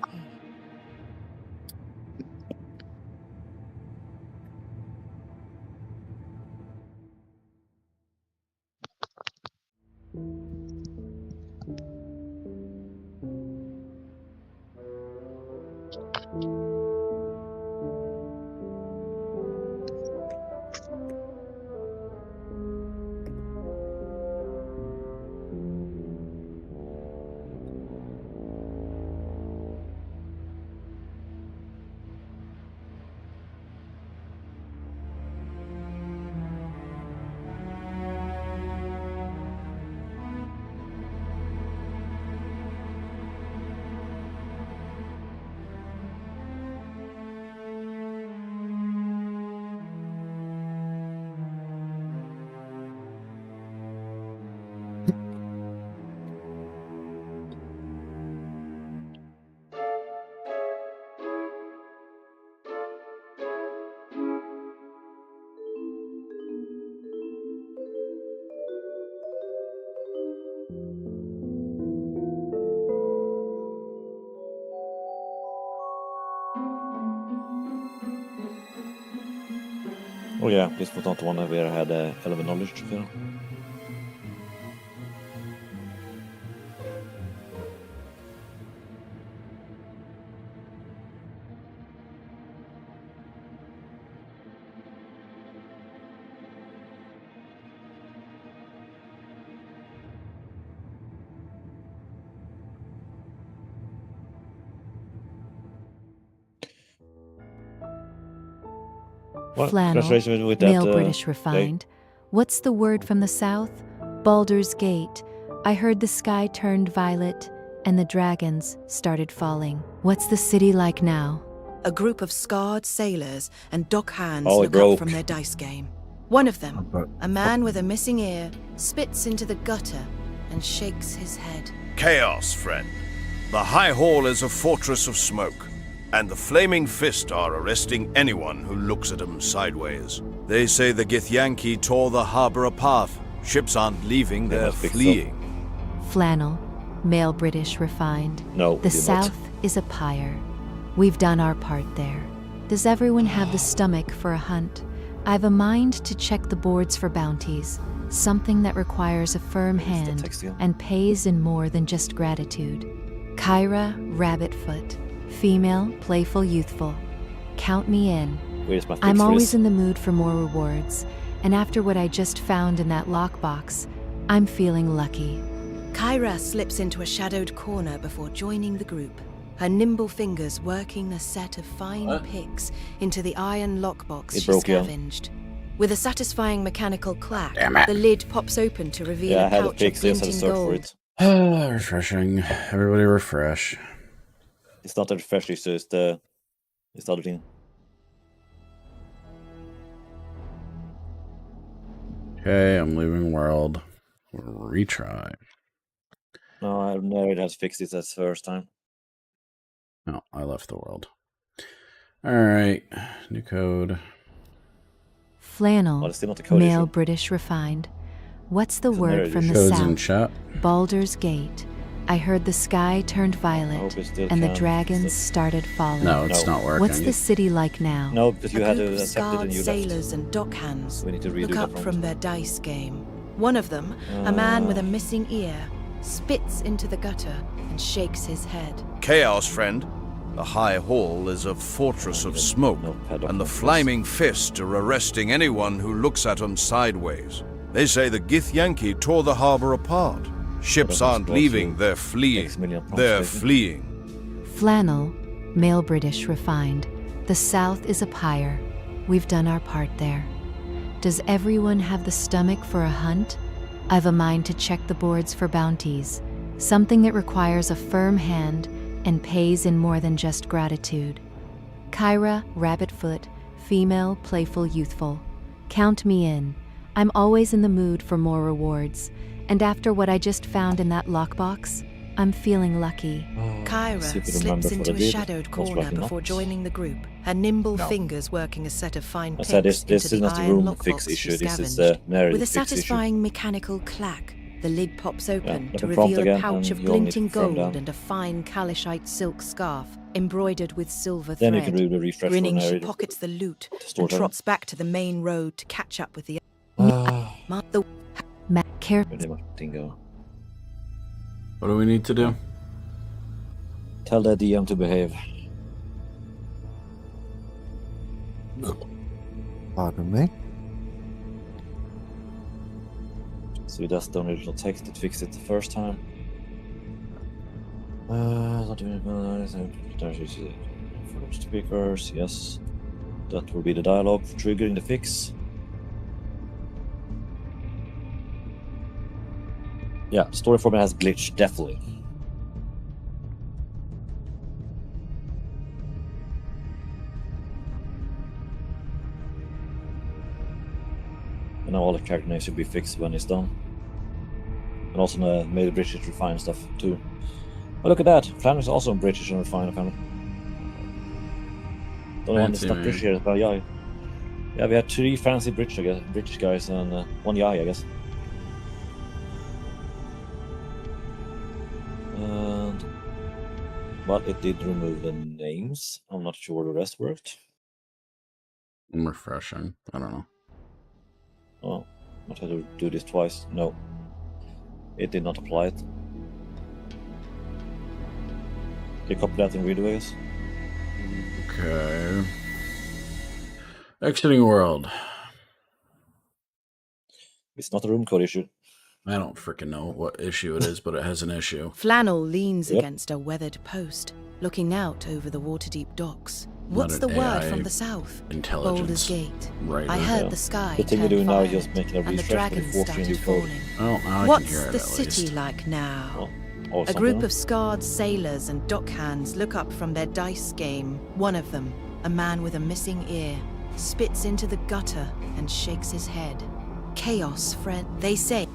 Oh yeah, this was not the one where I had element knowledge, you know. Well, Flannel, congratulations with male that, British Jay. refined. What's the word from the south? Baldur's Gate. I heard the sky turned violet and the dragons started falling. What's the city like now? A group of scarred sailors and dock hands Oh, it look up broke. from their dice game. One of them, But a man with a missing ear, spits into the gutter and shakes his head. Chaos, friend. The High Hall is a fortress of smoke, and the Flaming Fist are arresting anyone who looks at them sideways. They say the Githyanki tore the harbor apart. Ships aren't leaving, They they're must fix fleeing. Flannel, male British refined. No, The we did not. South is a pyre. We've done our part there. Does everyone have the stomach for a hunt? I've a mind to check the boards for bounties, something that requires a firm hand text again? and pays in more than just gratitude. Kyra Rabbitfoot, female, playful, youthful. Count me in. Where's my fix I'm for always this? in the mood for more rewards, and after what I just found in that lockbox, I'm feeling lucky. Kyra slips into a shadowed corner before joining the group, her nimble fingers working a set of fine picks into the iron lockbox It she broke, yeah. scavenged. With a satisfying mechanical clack, Damn it. the lid pops open to reveal Yeah, I a had to pouch of fix this and glinting search for gold. it. Refreshing. Everybody refresh. It's not the refresh issue, it's the other thing. Okay, I'm leaving world. Retry. No, I never has fixed it as first time. No, I left the world. Alright, new code. Flannel, Well, it's still not the code male issue. British refined. What's the It's a word narrative from the issue. Codes in south? chat. Baldur's Gate. I heard the sky turned violet, hope it still and the can. dragons Still- started falling. No, it's No. not working. What's the city like now? No, because you a had group to of accept it scarred and you sailors left. and dockhands We need to redo look that up prompt. from their dice game. One of them, a man with a missing ear, spits into the gutter and shakes his head. Chaos, friend. The High Hall is a fortress of smoke, No padlock, and the no Flaming Fist are arresting anyone who looks at them sideways. They say the Githyanki tore the harbor apart. Ships That aren't was leaving, also they're fleeing. 6 million pounds, They're basically. fleeing. Flannel, male British refined. The South is a pyre. We've done our part there. Does everyone have the stomach for a hunt? I've a mind to check the boards for bounties. Something that requires a firm hand and pays in more than just gratitude. Kyra, Rabbitfoot, female, playful, youthful. Count me in. I'm always in the mood for more rewards. And after what I just found in that lockbox, I'm feeling lucky. Kyra see if you slips remember what into I a did. shadowed Most corner likely before not. joining the group, her nimble fingers working a set of fine I picks said this into is the not the iron room lockbox fix she issue, this is scavenged. the narrative With a fix issue. satisfying mechanical clack, the lid pops open let to me prompt reveal again, a pouch and of you only need glinting to confirm gold that. and a fine Kalishite silk scarf embroidered with silver Then you thread. can do the refresh for Grinning, she narrative. pockets the loot store and them. trots back to the main road to catch up with the Pretty much bingo. What do we need to do? Tell the DM to behave. Pardon me? So that's the original text, it fixed it the first time. Not doing for speakers, yes. That will be the dialogue for triggering the fix. Yeah, story format has glitched, definitely. And now all the character names should be fixed when it's done. And also made the British refined stuff too. Oh, look at that! Flanders is also British and refined, apparently. The only one that's Fancy, not man. British here is Yai. Yeah, we had 3 fancy British, I guess, British guys and 1 Yai, I guess. And but it did remove the names. I'm not sure the rest worked. I'm refreshing. I don't know. Oh, I had to do this twice. No, it did not apply it. Okay, copy that and redo, I guess. Okay. Exiting world. It's not a room code issue. I don't freaking know what issue it is, but it has an issue. Flannel leans Yep. against a weathered post, looking out over the water-deep docks. Not What's an the word AI from the south? Intelligence. Baldur's Gate. Right. I heard Yeah. the sky The thing we're turned doing now is violet, just making a and the refresh for the dragons 14 started new code. falling. Oh, now I can What's hear it the at city least. like now? Oh, A something group else. of scarred sailors and dockhands look up from their dice game. One of them, a man with a missing ear, spits into the gutter and shakes his head. Chaos, friend. They say,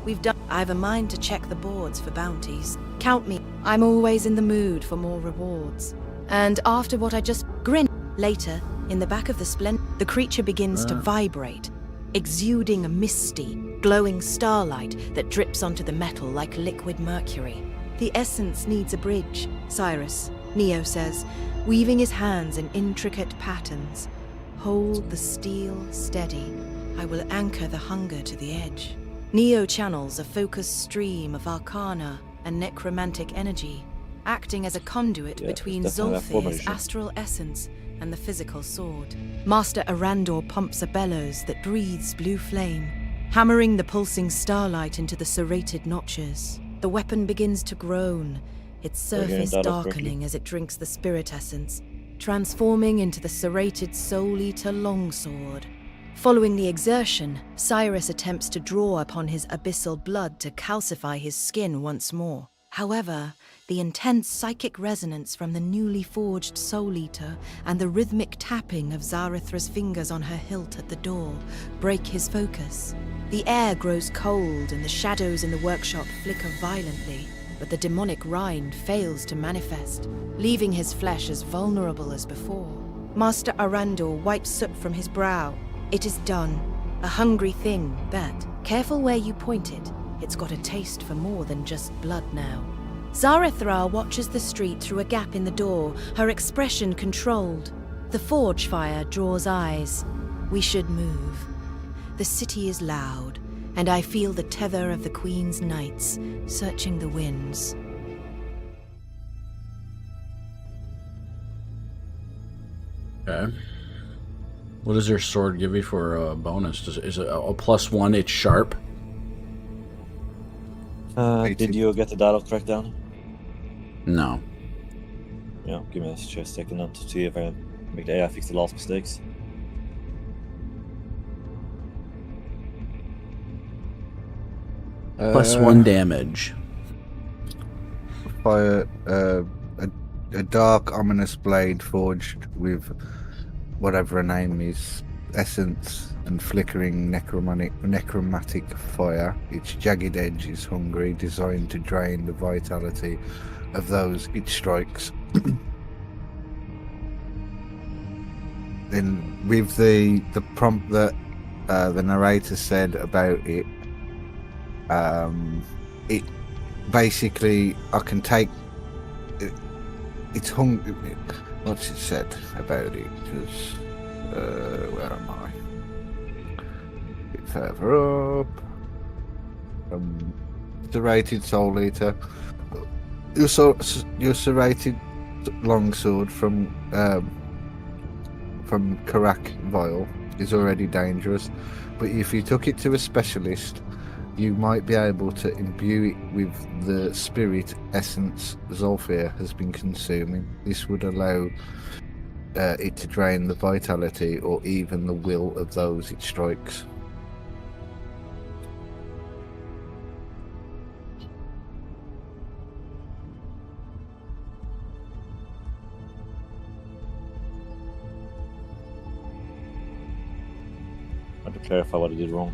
we've done. I've a mind to check the boards for bounties. Count me. I'm always in the mood for more rewards. And after what I just grin. Later, in the back of the the creature begins to vibrate, exuding a misty, glowing starlight that drips onto the metal like liquid mercury. The essence needs a bridge, Cyrus, Neo says, weaving his hands in intricate patterns. Hold the steel steady. I will anchor the hunger to the edge. Neo channels a focused stream of arcana and necromantic energy, acting as a conduit Yeah, between it's definitely a Zolfir's formation. astral essence and the physical sword. Master Arandor pumps a bellows that breathes blue flame, hammering the pulsing starlight into the serrated notches. The weapon begins to groan, its We're hearing surface dialogue correctly. darkening as it drinks the spirit essence, transforming into the serrated Soul Eater longsword. Following the exertion, Cyrus attempts to draw upon his abyssal blood to calcify his skin once more. However, the intense psychic resonance from the newly forged Soul Eater and the rhythmic tapping of Zarathrah's fingers on her hilt at the door break his focus. The air grows cold and the shadows in the workshop flicker violently, but the demonic rind fails to manifest, leaving his flesh as vulnerable as before. Master Arandor wipes soot from his brow. It is done. A hungry thing, but careful where you point it. It's got a taste for more than just blood now. Zarathrah watches the street through a gap in the door, her expression controlled. The forge fire draws eyes. We should move. The city is loud, and I feel the tether of the Queen's knights searching the winds. Okay. What does your sword give you for a bonus? Is it a +1? It's sharp. Did you get the dialogue track down? No. Yeah, give me just a second then to see if I make the AI fix the last mistakes. +1 damage. Fire a dark, ominous blade forged with whatever a name is, essence and flickering necromantic fire. Its jagged edge is hungry, designed to drain the vitality of those it strikes. Then, with the prompt that the narrator said about it, it basically I can take it's hungry. What's it said about it? Because where am I? A bit further up. Serrated Soul Eater. Your serrated longsword from Karak Vial is already dangerous, but if you took it to a specialist, you might be able to imbue it with the spirit essence Zolfir has been consuming. This would allow it to drain the vitality or even the will of those it strikes. I have to clarify what I did wrong.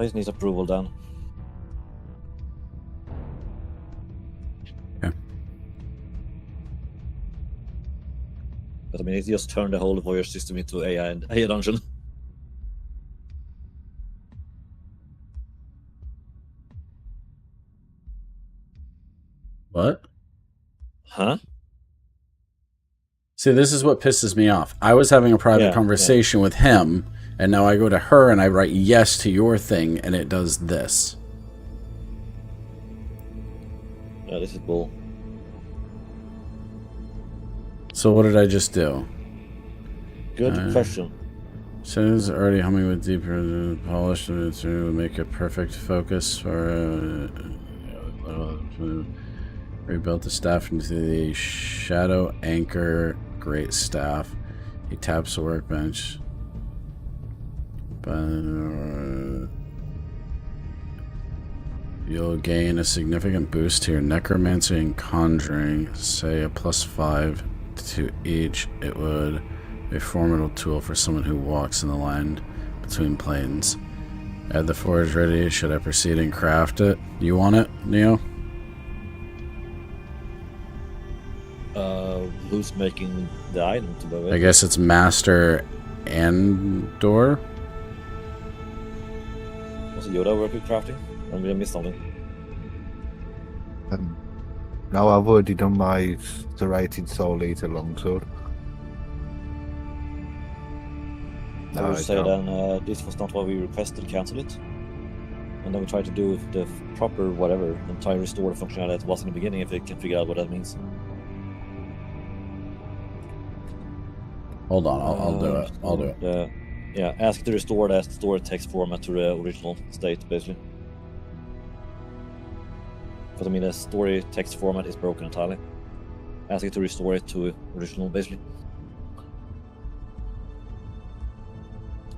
It needs approval then. Okay. But I mean, it just turned the whole Voyage system into AI and AI dungeon. What? Huh? See, this is what pisses me off. I was having a private conversation with him, and now I go to her and I write yes to your thing, and it does this. Yeah, this is bull. So what did I just do? Good question. Says already humming with deeper polish to make a perfect focus for rebuilt the staff into the shadow anchor great staff. He taps the workbench. You'll gain a significant boost to your necromancy and conjuring, say a +5 to each. It would be a formidable tool for someone who walks in the line between planes. Add the forge ready. Should I proceed and craft it? You want it, Neo? Who's making the item to go in? I guess it's Master Andor. Was it Yoda working crafting? Or did I miss something? No, I've already done my serrated soul eater longsword. I would say then this was not what we requested, cancel it. And then we try to do the proper whatever and try to restore the functionality that was in the beginning if we can figure out what that means. Hold on, I'll do it. I'll do it. Yeah, ask it to restore the stored text format to the original state, basically. Because I mean, the story text format is broken entirely. Ask it to restore it to original, basically.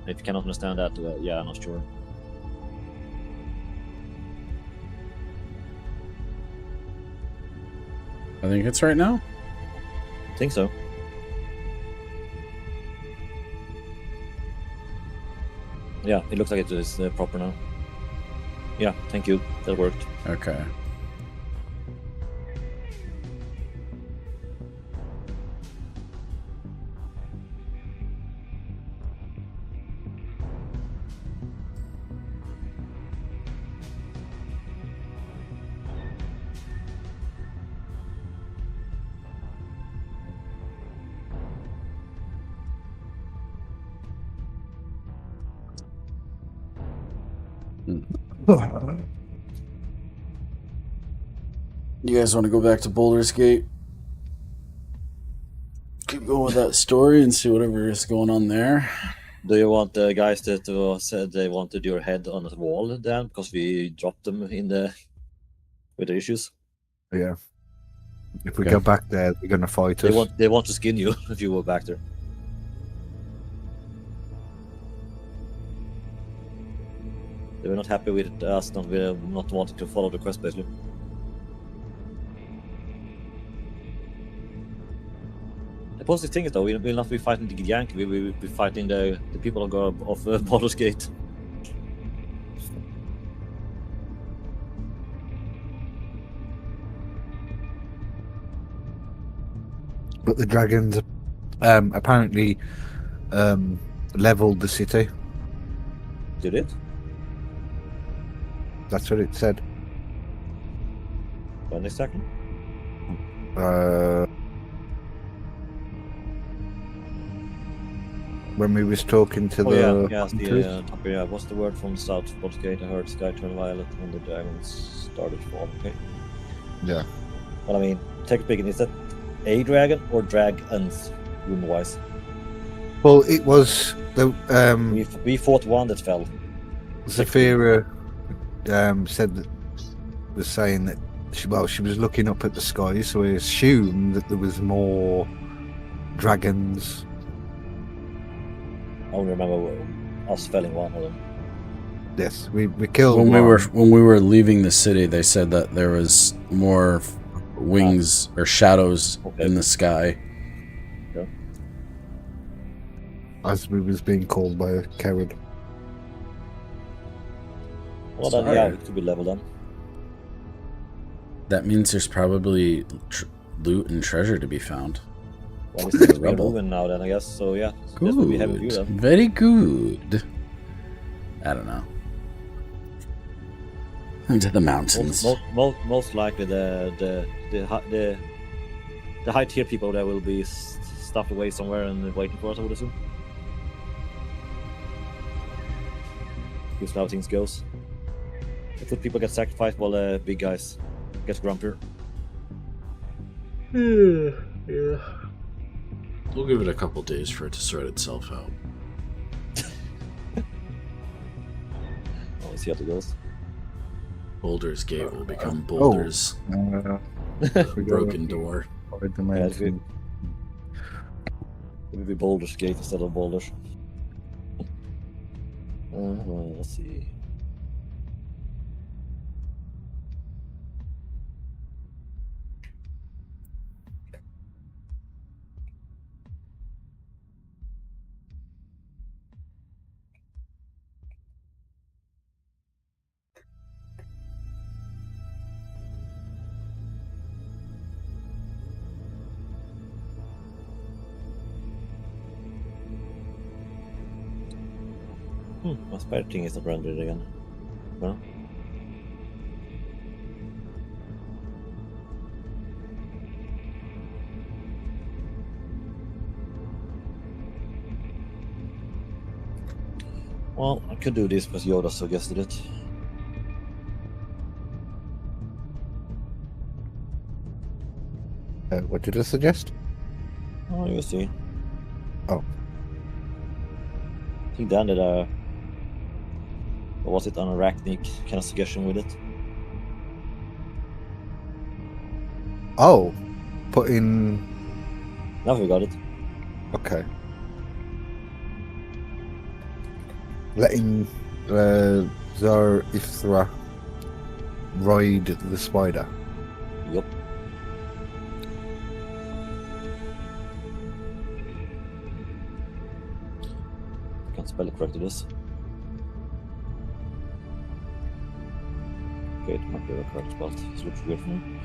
If you cannot understand that, yeah, I'm not sure. I think it's right now. I think so. Yeah, it looks like it is proper now. Yeah, thank you. That worked. Okay. You guys want to go back to Boulder's Gate? Keep going with that story and see whatever is going on there. Do you want the guys that said they wanted your head on the wall then? Because we dropped them in the with the issues. Yeah. If we go back there, they're going to fight They us. want to skin you if you go back there. They were not happy with us not wanting to follow the quest, basically. The positive thing is, though, we will not be fighting the Yankee, we will be fighting the people of Baldur's Gate. But the dragons apparently leveled the city. Did it? That's what it said. When exactly? When we was talking to what's the word from South Baldur's Gate? I heard sky turn violet and the dragons started falling. Okay. Yeah. Well, I mean, take a pick. Is that a dragon or dragons, room-wise? Well, it was the we fought one that fell. Zafira said that was saying that she was looking up at the sky, so we assumed that there was more dragons. I only remember us felling one of them. Yes, we killed when one. when we were leaving the city. They said that there was more wings or shadows in the sky. Yeah. As we was being called by a coward. Well, then, yeah, it could be leveled then. That means there's probably loot and treasure to be found. Well, it's moving now then, I guess. So yeah, good. That's what we have view then. Very good. I don't know. Into the mountains. Most likely the high tier people there will be stuffed away somewhere and waiting for us, I would assume. Because how things goes. If the people get sacrificed while the big guys get grumpier. Yeah. We'll give it a couple days for it to sort itself out. Let's see how it goes. Boulder's Gate will become Boulder's broken door. Yeah, it would be Boulder's Gate instead of Boulder's. Let's see. My spider thing is not rendered again. No? Well, I could do this because Yoda suggested it. What did I suggest? Oh, you see. Oh. I think Dan did a... Or was it an arachnic kind of suggestion with it? Oh, put in. Now we got it. Okay. Letting Zar Ithra ride the spider. Yup. Can't spell it correctly, this. Okay, it might be the correct spell. It looks weird for me.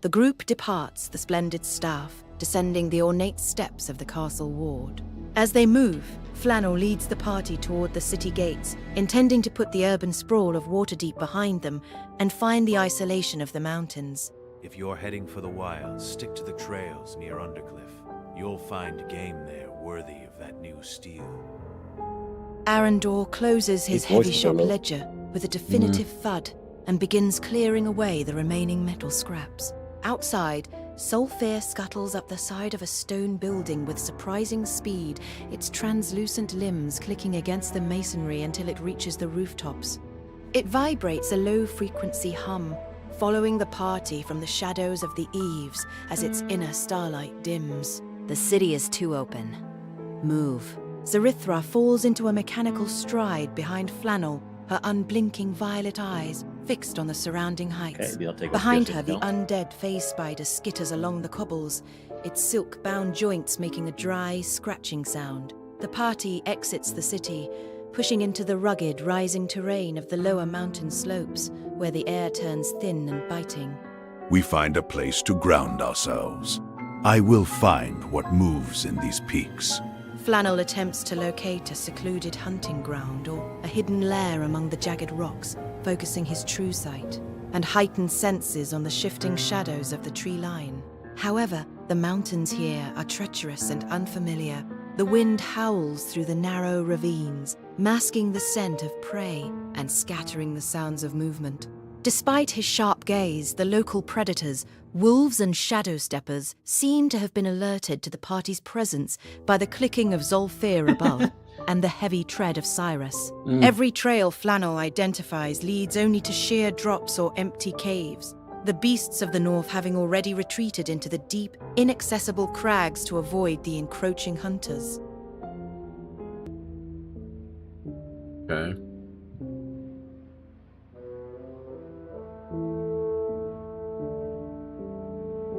The group departs the splendid staff, descending the ornate steps of the castle ward. As they move, Flannel leads the party toward the city gates, intending to put the urban sprawl of Waterdeep behind them and find the isolation of the mountains. If you're heading for the wilds, stick to the trails near Undercliff. You'll find game there worthy of that new steel. Arendor closes his His voice heavy is shop so low. ledger with a definitive thud and begins clearing away the remaining metal scraps. Outside, Sulfur scuttles up the side of a stone building with surprising speed, its translucent limbs clicking against the masonry until it reaches the rooftops. It vibrates a low-frequency hum, following the party from the shadows of the eaves as its inner starlight dims. The city is too open. Move. Zarithra falls into a mechanical stride behind Flannel, her unblinking violet eyes fixed on the surrounding heights. Behind her, the undead phase spider skitters along the cobbles, its silk-bound joints making a dry, scratching sound. The party exits the city, pushing into the rugged, rising terrain of the lower mountain slopes, where the air turns thin and biting. We find a place to ground ourselves. I will find what moves in these peaks. Flannel attempts to locate a secluded hunting ground or a hidden lair among the jagged rocks, focusing his true sight and heightened senses on the shifting shadows of the tree line. However, the mountains here are treacherous and unfamiliar. The wind howls through the narrow ravines, masking the scent of prey and scattering the sounds of movement. Despite his sharp gaze, the local predators, wolves and shadow steppers, seem to have been alerted to the party's presence by the clicking of Zolfir above and the heavy tread of Cyrus. Every trail Flannel identifies leads only to sheer drops or empty caves, the beasts of the north having already retreated into the deep, inaccessible crags to avoid the encroaching hunters. Okay.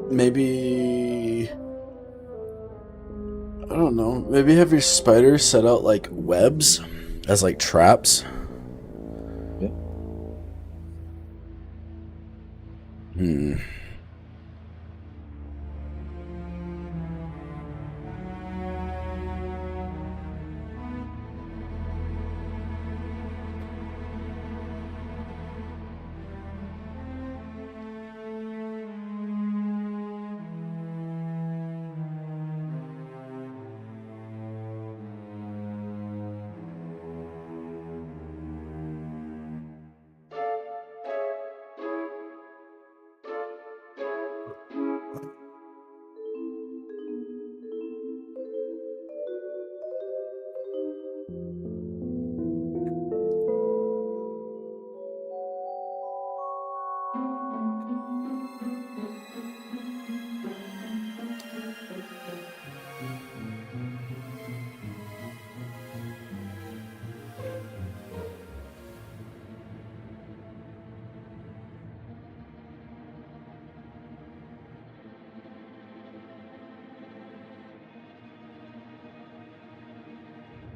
Maybe, I don't know, maybe have your spiders set out like webs as like traps. Yep.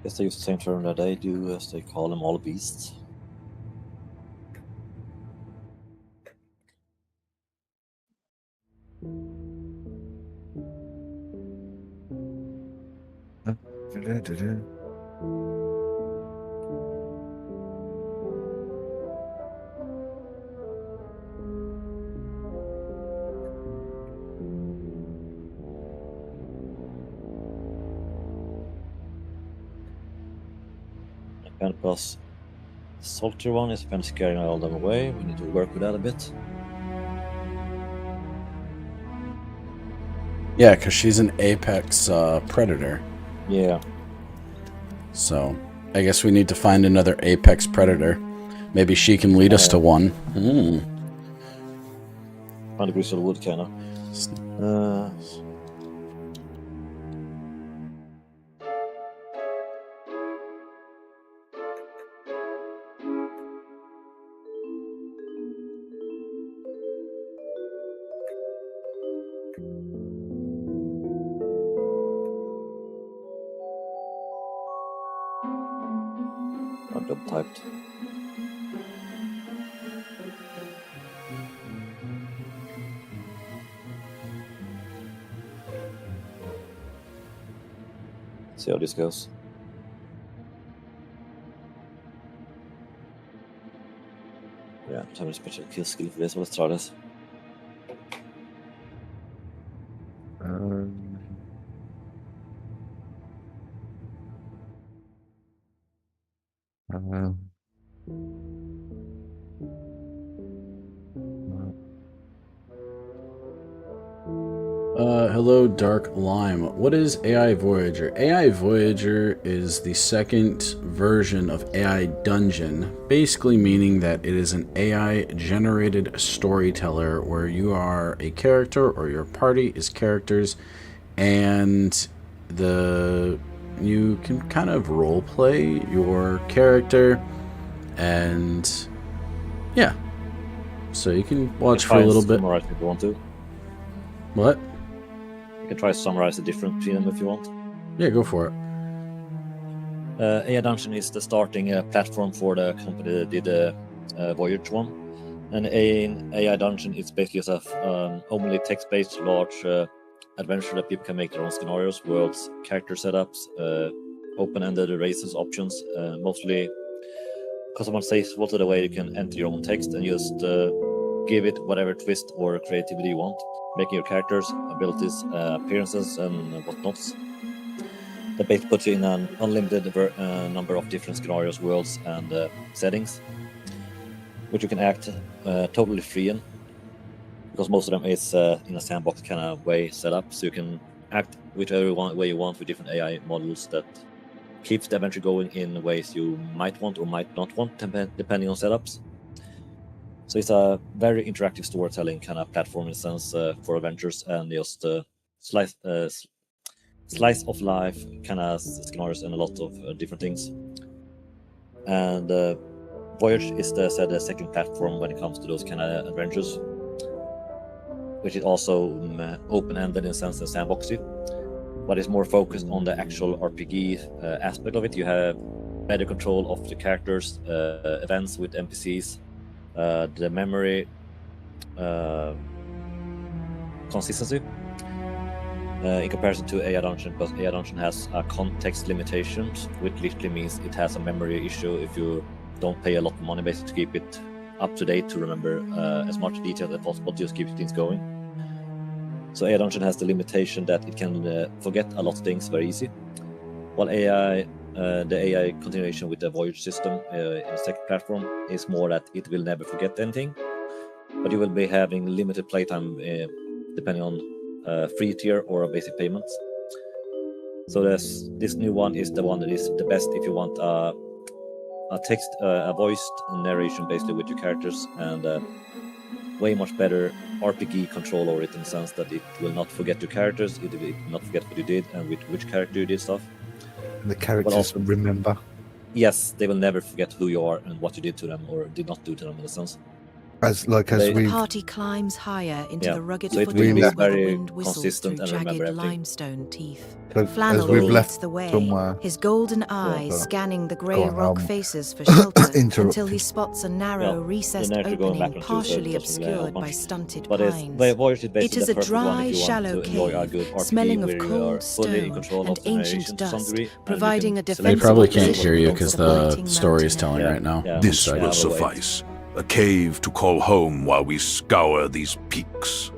Guess they use the same term that they do as they call them all beasts. And plus, Salty one is kind of scaring all them away. We need to work with that a bit. Yeah, because she's an apex predator. Yeah. So, I guess we need to find another apex predator. Maybe she can lead us to one. Find the Bristol Wood, kind of. I'm double typed. See how this goes. Yeah, I don't have a special kill skill for this, so let's try this. Hello, Dark Lime. What is AI Voyager? AI Voyager is the second version of AI Dungeon, basically meaning that it is an AI-generated storyteller where you are a character or your party is characters, and you can kind of role-play your character, and yeah. So you can watch for a little bit. Summarize if you want to. What? You can try to summarize the difference between them if you want. Yeah, go for it. AI Dungeon is the starting platform for the company that did the Voyage one. And AI Dungeon is basically just a only text-based large adventure that people can make their own scenarios, worlds, character setups, open-ended races options, mostly customizable to the way you can enter your own text and just give it whatever twist or creativity you want, making your characters, abilities, appearances, and whatnots. That basically puts you in an unlimited number of different scenarios, worlds, and settings, which you can act totally free in, because most of them is in a sandbox kind of way set up, so you can act whichever way you want with different AI models that keeps the adventure going in ways you might want or might not want, depending on setups. So it's a very interactive storytelling kind of platform in a sense for adventures and just slice of life kind of scenarios and a lot of different things. And Voyage is the second platform when it comes to those kind of adventures, which is also open-ended in a sense and sandboxy, but it's more focused on the actual RPG aspect of it. You have better control of the characters, events with NPCs, the memory consistency in comparison to AI Dungeon, because AI Dungeon has a context limitation, which literally means it has a memory issue if you don't pay a lot of money basically to keep it up to date, to remember as much detail as possible to just keep things going. So AI Dungeon has the limitation that it can forget a lot of things very easy, while the AI continuation with the Voyage system in the second platform is more that it will never forget anything, but you will be having limited playtime depending on free tier or basic payments. So this new one is the one that is the best if you want a voiced narration basically with your characters, and way much better RPG control over it in the sense that it will not forget your characters, it will not forget what you did and with which character you did stuff. And the characters also remember. Yes, they will never forget who you are and what you did to them or did not do to them in a sense. The party climbs higher into the rugged foothills where the wind whistles through jagged limestone teeth. Flannel leads the way, his golden eyes scanning the grey rock faces for shelter until he spots a narrow, recessed opening partially obscured by stunted pines. It is a dry, shallow cave, smelling of cold stone and ancient dust, providing a defensive They probably can't hear you because the story is telling right now. This will suffice. A cave to call home while we scour these peaks.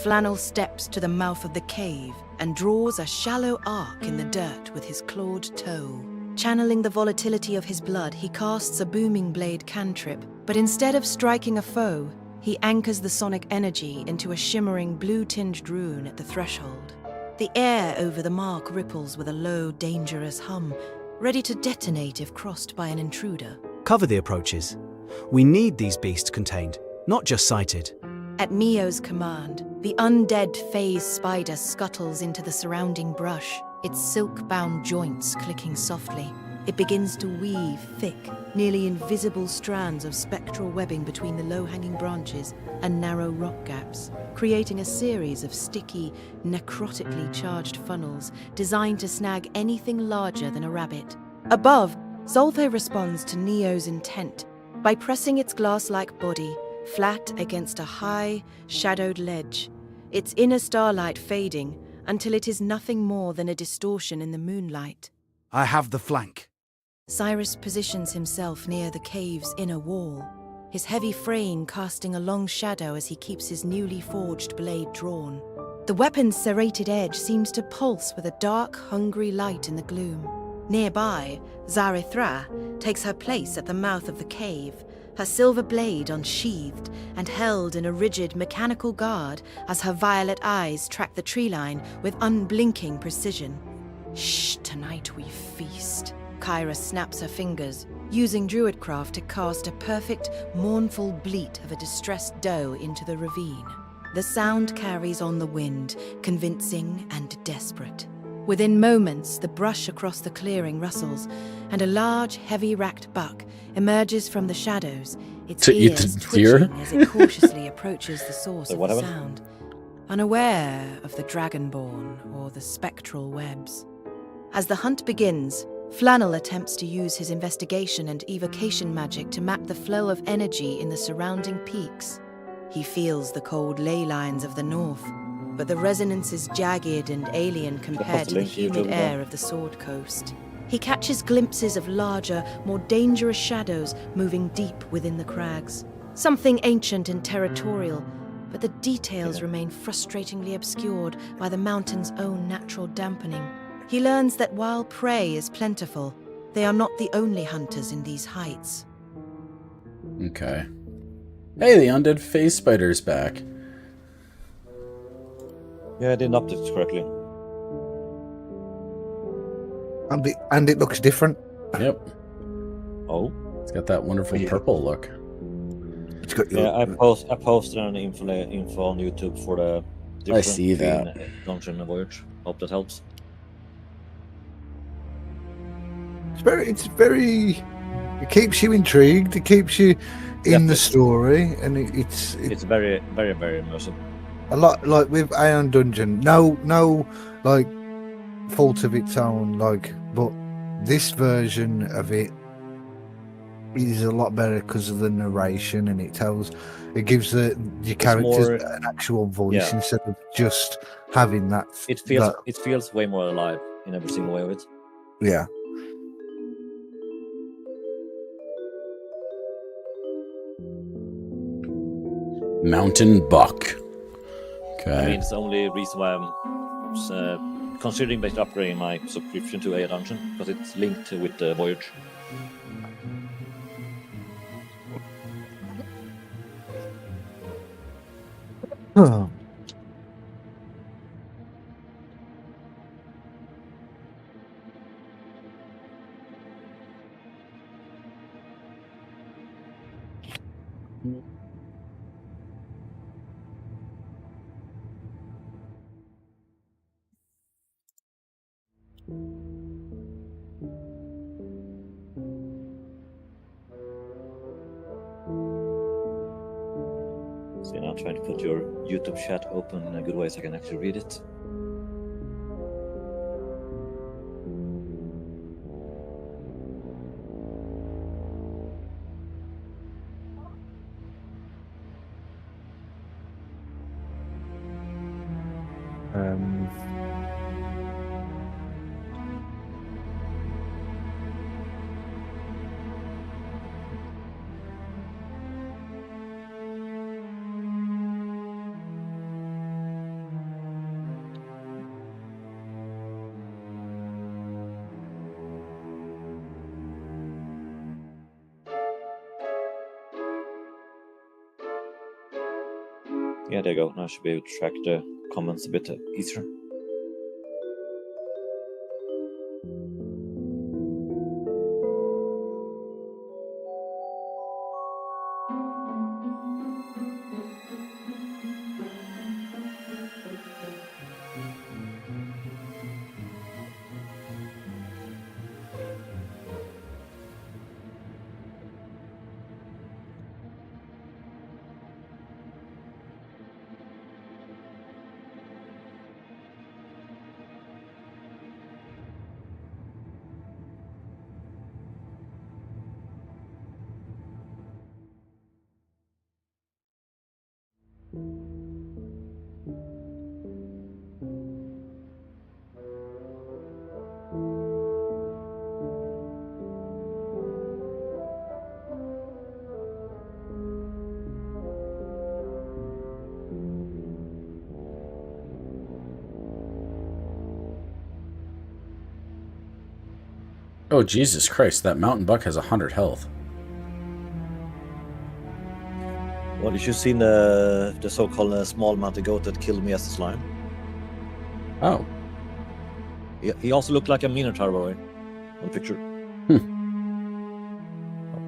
Flannel steps to the mouth of the cave and draws a shallow arc in the dirt with his clawed toe. Channeling the volatility of his blood, he casts a booming blade cantrip, but instead of striking a foe, he anchors the sonic energy into a shimmering blue-tinged rune at the threshold. The air over the mark ripples with a low, dangerous hum, ready to detonate if crossed by an intruder. Cover the approaches. We need these beasts contained, not just sighted. At Mio's command, the undead phase spider scuttles into the surrounding brush, its silk-bound joints clicking softly. It begins to weave thick, nearly invisible strands of spectral webbing between the low-hanging branches and narrow rock gaps, creating a series of sticky, necrotically charged funnels designed to snag anything larger than a rabbit. Above, Zolthe responds to Neo's intent by pressing its glass-like body flat against a high, shadowed ledge, its inner starlight fading until it is nothing more than a distortion in the moonlight. I have the flank. Cyrus positions himself near the cave's inner wall, his heavy frame casting a long shadow as he keeps his newly forged blade drawn. The weapon's serrated edge seems to pulse with a dark, hungry light in the gloom. Nearby, Zarethra takes her place at the mouth of the cave, her silver blade unsheathed and held in a rigid mechanical guard as her violet eyes track the tree line with unblinking precision. Shh, tonight we feast. Kyra snaps her fingers, using druidcraft to cast a perfect, mournful bleat of a distressed doe into the ravine. The sound carries on the wind, convincing and desperate. Within moments, the brush across the clearing rustles, and a large, heavy-racked buck emerges from the shadows, its To eat ears the deer? twitching as it cautiously approaches the source So of what the happened? sound, unaware of the dragonborn or the spectral webs. As the hunt begins, Flannel attempts to use his investigation and evocation magic to map the flow of energy in the surrounding peaks. He feels the cold ley lines of the north, but the resonance is jagged and alien compared to the humid air of the Sword Coast. He catches glimpses of larger, more dangerous shadows moving deep within the crags. Something ancient and territorial, but the details remain frustratingly obscured by the mountain's own natural dampening. He learns that while prey is plentiful, they are not the only hunters in these heights. Okay. Hey, the undead phase spider's back. Yeah, I didn't update it correctly. And it looks different. Yep. Oh. It's got that wonderful purple look. It's got Yeah, I posted an info on YouTube for the I see between that. Dungeon and Voyage. Hope that helps. It keeps you intrigued. It keeps you in the story, and it's very, very, very immersive. a lot like with Aeon Dungeon. No, like fault of its own. Like, but this version of it is a lot better because of the narration, and it gives your characters an actual voice instead of just having that. It feels way more alive in every single way of it. Yeah. Mountain buck. Okay. I mean, it's the only reason why I'm considering basically upgrading my subscription to A Dungeon, because it's linked with the Voyage. Oh. So now I'm trying to put your YouTube chat open in a good way so I can actually read it. Yeah, there you go. Now I should be able to track the comments a bit easier. Oh, Jesus Christ, that mountain buck has 100 health. Well, you should have seen the so-called small mountain goat that killed me as a slime. Oh. He also looked like a minotaur boy on the picture.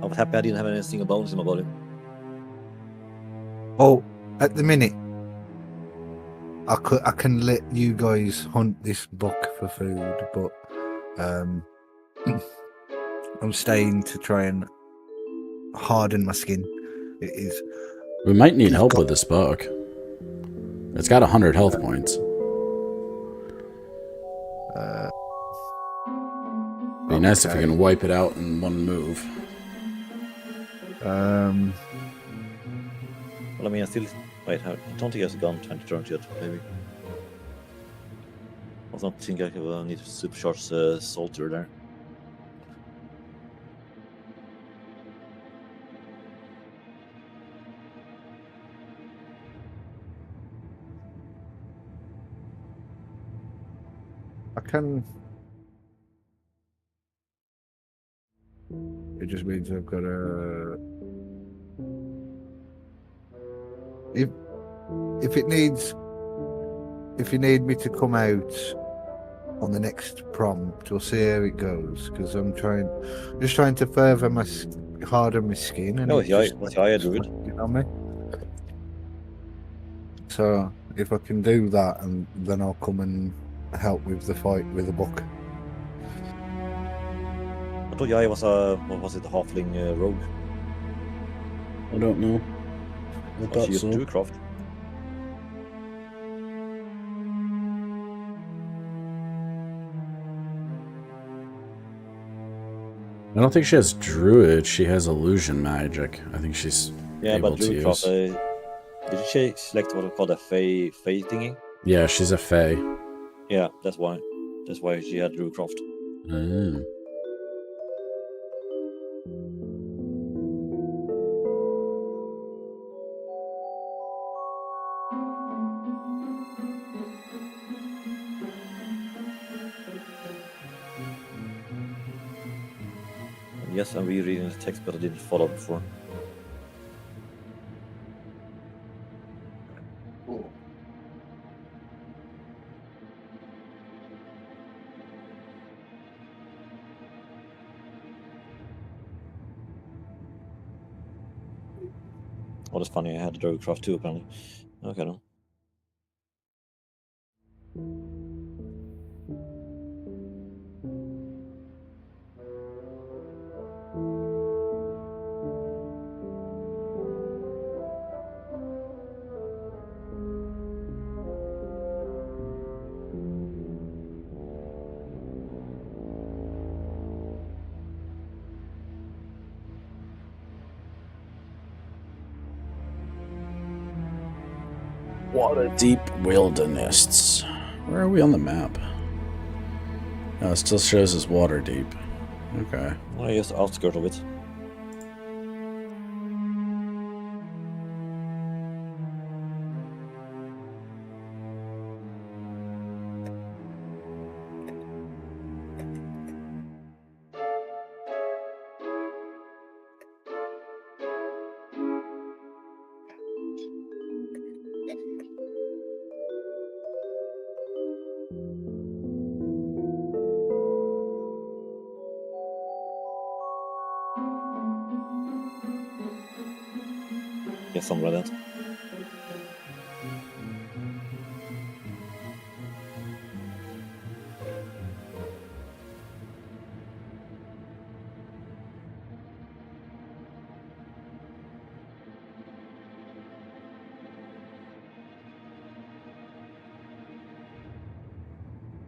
I was happy I didn't have any single bones in my body. Oh, at the minute, I can let you guys hunt this buck for food, but I'm staying to try and harden my skin. It is. We might need help with this buck. It's got 100 health points. Be nice if we can wipe it out in one move. Well, I mean, I still... Wait, I don't think I've gone 20 turns yet, maybe. I don't think I need to supercharge Salter there. I can. It just means I've got a. If it needs, if you need me to come out on the next prompt, we'll see how it goes. Because I'm just trying to further harden my skin. And No, it's I druid. You know me. So if I can do that, and then I'll come and help with the fight with the buck. I thought Yaya was a... What was it? The halfling rogue? I don't know. I thought She used so. Druidcraft. I don't think she has druid. She has illusion magic. I think she's able but to use. Did she select what I call a Fey thingy? Yeah, she's a fae. Yeah, that's why. That's why she had Druidcraft. Mm. Yes, I'm rereading the text, but I didn't follow before. Oh, that's funny. I had Druidcraft too, apparently. Okay, no. Water deep wilderness. Where are we on the map? No, it still shows as water deep. Okay. I guess outskirt of it. Yeah, something like that.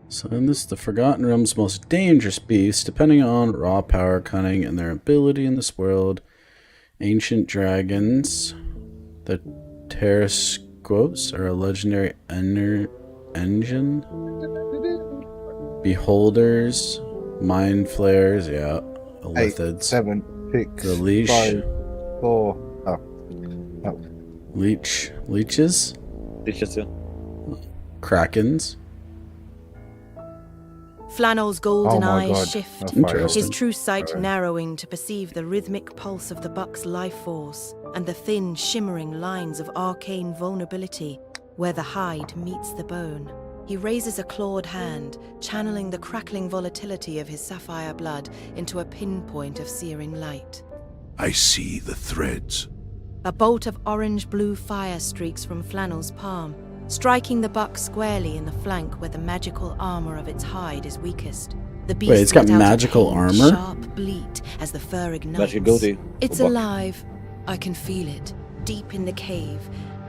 So in this, the Forgotten Realm's most dangerous beasts, depending on raw power, cunning, and their ability in this world. Ancient dragons. The Terrasquos are a legendary engine. Beholders. Mind flayers, yeah. 8, Lithids. 7, 6, The leash. 5, 4. Oh. Leeches. Leeches, yeah. Krakens. Flannel's golden Oh my eyes God. shift, That's Interesting. his true sight Sorry. narrowing to perceive the rhythmic pulse of the buck's life force and the thin, shimmering lines of arcane vulnerability where the hide meets the bone. He raises a clawed hand, channeling the crackling volatility of his sapphire blood into a pinpoint of searing light. I see the threads. A bolt of orange-blue fire streaks from Flannel's palm, striking the buck squarely in the flank where the magical armor of its hide is weakest. The beast Wait, it's got let out a magical pained, armor? sharp bleat as the fur ignites. Magic goatee. It's Buck. alive. I can feel it. Deep in the cave,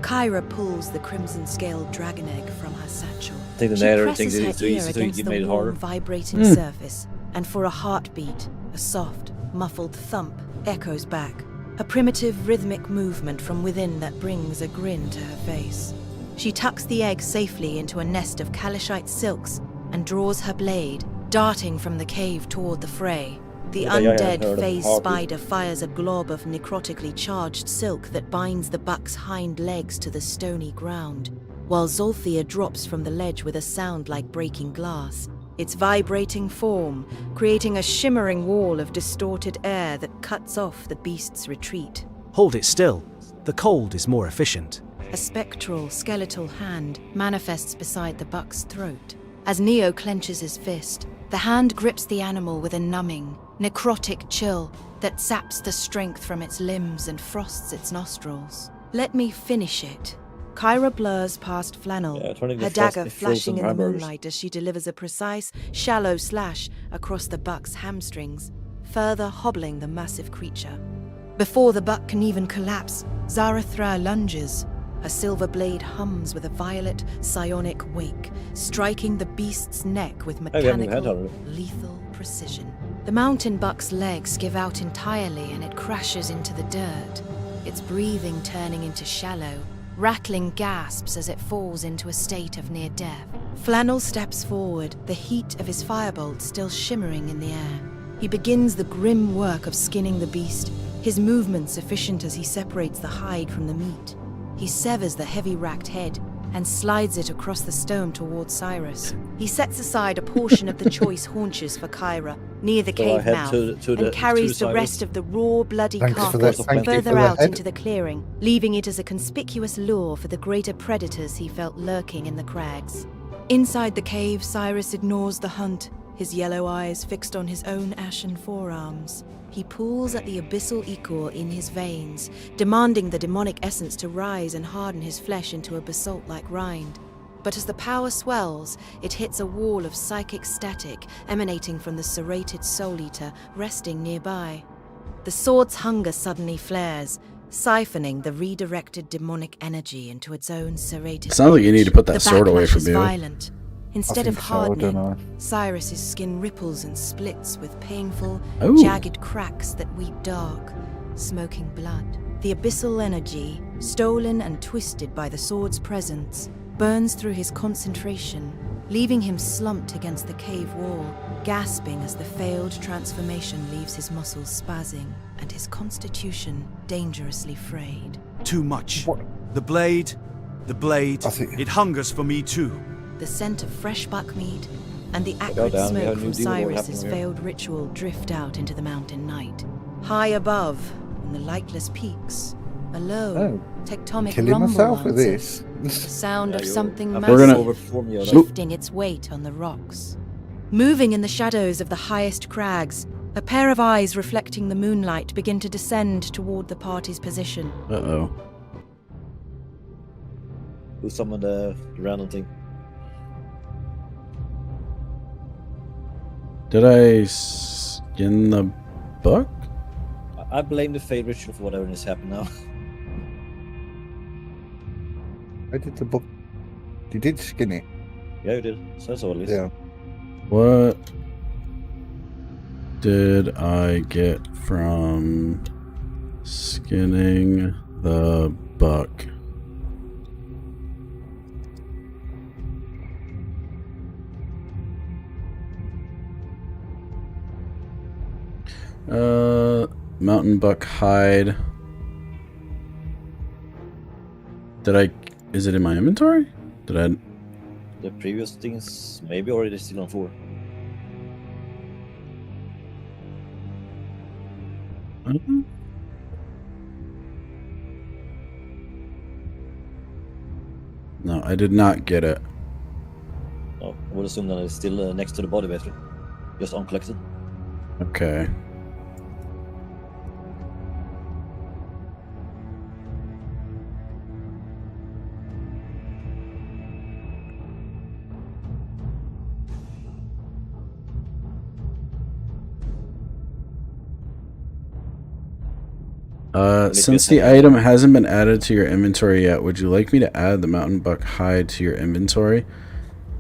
Kyra pulls the crimson-scaled dragon egg from her satchel. I think the She narrator presses thinks her it's too ear easy, so against he the made it warm, harder. vibrating surface, and for a heartbeat, a soft, muffled thump echoes back. A primitive, rhythmic movement from within that brings a grin to her face. She tucks the egg safely into a nest of Kalishite silks and draws her blade, darting from the cave toward the fray. The Yeah, I have undead heard of phase Harpy. spider fires a glob of necrotically charged silk that binds the buck's hind legs to the stony ground, while Zolthia drops from the ledge with a sound like breaking glass, its vibrating form creating a shimmering wall of distorted air that cuts off the beast's retreat. Hold it still. The cold is more efficient. A spectral, skeletal hand manifests beside the buck's throat. As Neo clenches his fist, the hand grips the animal with a numbing, necrotic chill that saps the strength from its limbs and frosts its nostrils. Let me finish it. Kyra blurs past Flannel, Yeah, turning the her frost dagger into flashing in frozen the hamburgers. moonlight as she delivers a precise, shallow slash across the buck's hamstrings, further hobbling the massive creature. Before the buck can even collapse, Zarathra lunges. Her silver blade hums with a violet, psionic wake, striking the beast's neck with we haven't even had mechanical, her. lethal precision. The mountain buck's legs give out entirely and it crashes into the dirt, its breathing turning into shallow, rattling gasps as it falls into a state of near death. Flannel steps forward, the heat of his firebolt still shimmering in the air. He begins the grim work of skinning the beast, his movements efficient as he separates the hide from the meat. He severs the heavy racked head and slides it across the stone towards Cyrus. He sets aside a portion of the choice haunches for Kyra, near the So I cave head mouth, to and carries the Cyrus. rest of the raw, bloody Thanks for carcass that. Thank you further for the out head. into the clearing, leaving it as a conspicuous lure for the greater predators he felt lurking in the crags. Inside the cave, Cyrus ignores the hunt, his yellow eyes fixed on his own ashen forearms. He pulls at the abyssal ichor in his veins, demanding the demonic essence to rise and harden his flesh into a basalt-like rind. But as the power swells, it hits a wall of psychic static emanating from the serrated Soul Eater resting nearby. The sword's hunger suddenly flares, siphoning the redirected demonic energy into its own serrated Sounds like you need to put that The sword away backlash from is you. violent. Instead of think so, I don't hardening, know. Cyrus's skin ripples and splits with painful, Ooh. jagged cracks that weep dark, smoking blood. The abyssal energy, stolen and twisted by the sword's presence, burns through his concentration, leaving him slumped against the cave wall, gasping as the failed transformation leaves his muscles spazzing and his constitution dangerously frayed. Too much. What? The blade, I think- it hungers for me too. The scent of fresh buckmeat and the Go acrid down, we have smoke a from new demon lord Cyrus's happening here. veiled ritual drift out into the mountain night. High above, in the lightless peaks, a low, Oh, tectonic killing rumble myself with answers, this. the sound Yeah, of you're- something I'm We're massive gonna- overperform you. shifting its weight on the rocks. Moving in the shadows of the highest crags, a pair of eyes reflecting the moonlight begin to descend toward the party's position. Uh-oh. Who summoned the random thing? Did I skin the book? I blame the Fade Ritual for whatever is happening now. I did the book. You did skin it. Yeah, you did. So that's all it is. Yeah. What did I get from skinning the buck? Mountain buck hide. Is it in my inventory? Did I? The previous things maybe already still on 4. No, I did not get it. No, I would assume that it's still next to the body battery. Just uncollected. Okay. Since the item hasn't been added to your inventory yet, would you like me to add the mountain buck hide to your inventory?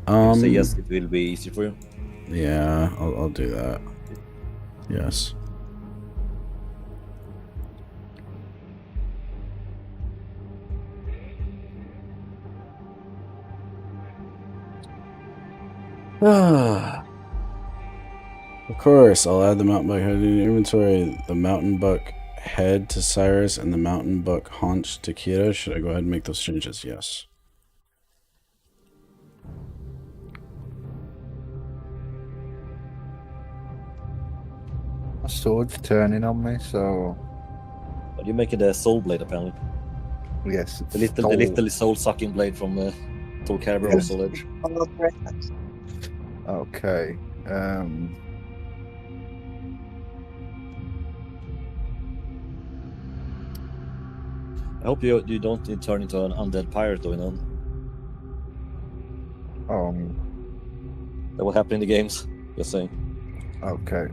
Say yes, it will be easy for you. Yeah, I'll do that. Yes. Of course, I'll add the mountain buck head to your inventory. The mountain buck head to Cyrus and the mountain buck haunch to Kira. Should I go ahead and make those changes? Yes. My sword's turning on me, so. But you're making the soul blade apparently. Yes. The little soul sucking blade from Tol Carver or Soul Edge. Okay. I hope you don't turn into an undead pirate though, you know. That will happen in the games. Just saying. Okay.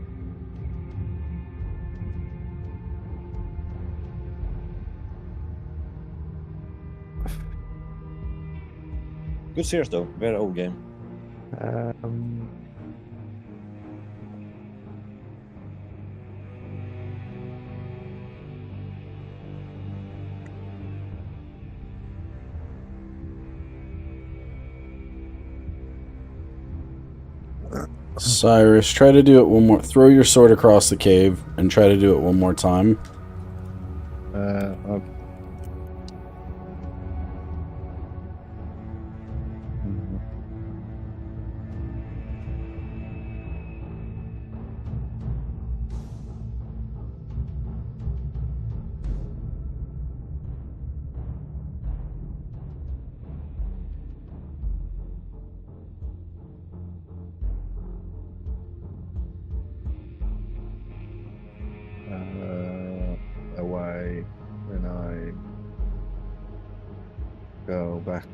Good series though. Very old game. Cyrus, try to do it one more. Throw your sword across the cave and try to do it one more time. Okay. Away when I go back.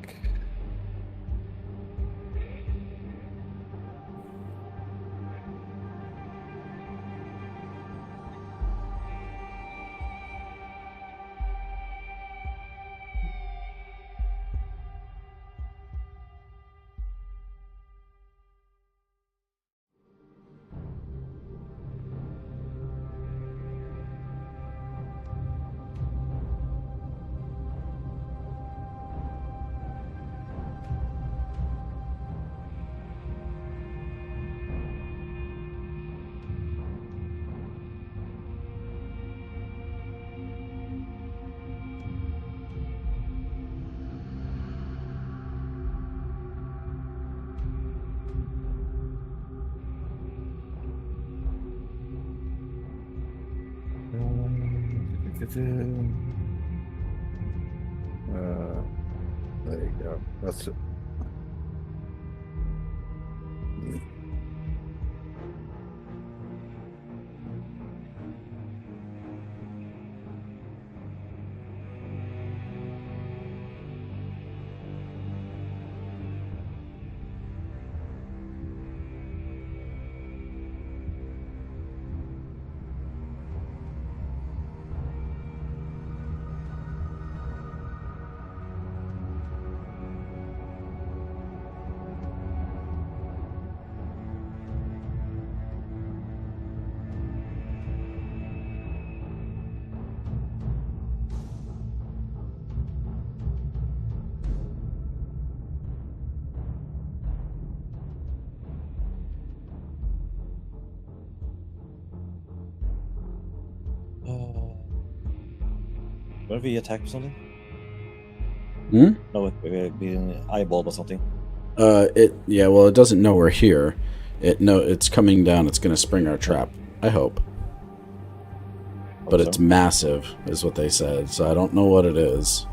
There you go. That's it. What if we attack or something? Hmm? No, we're being eyeballed or something. Well, it doesn't know we're here. It's coming down. It's going to spring our trap. I hope. But it's massive, is what they said. So I don't know what it is.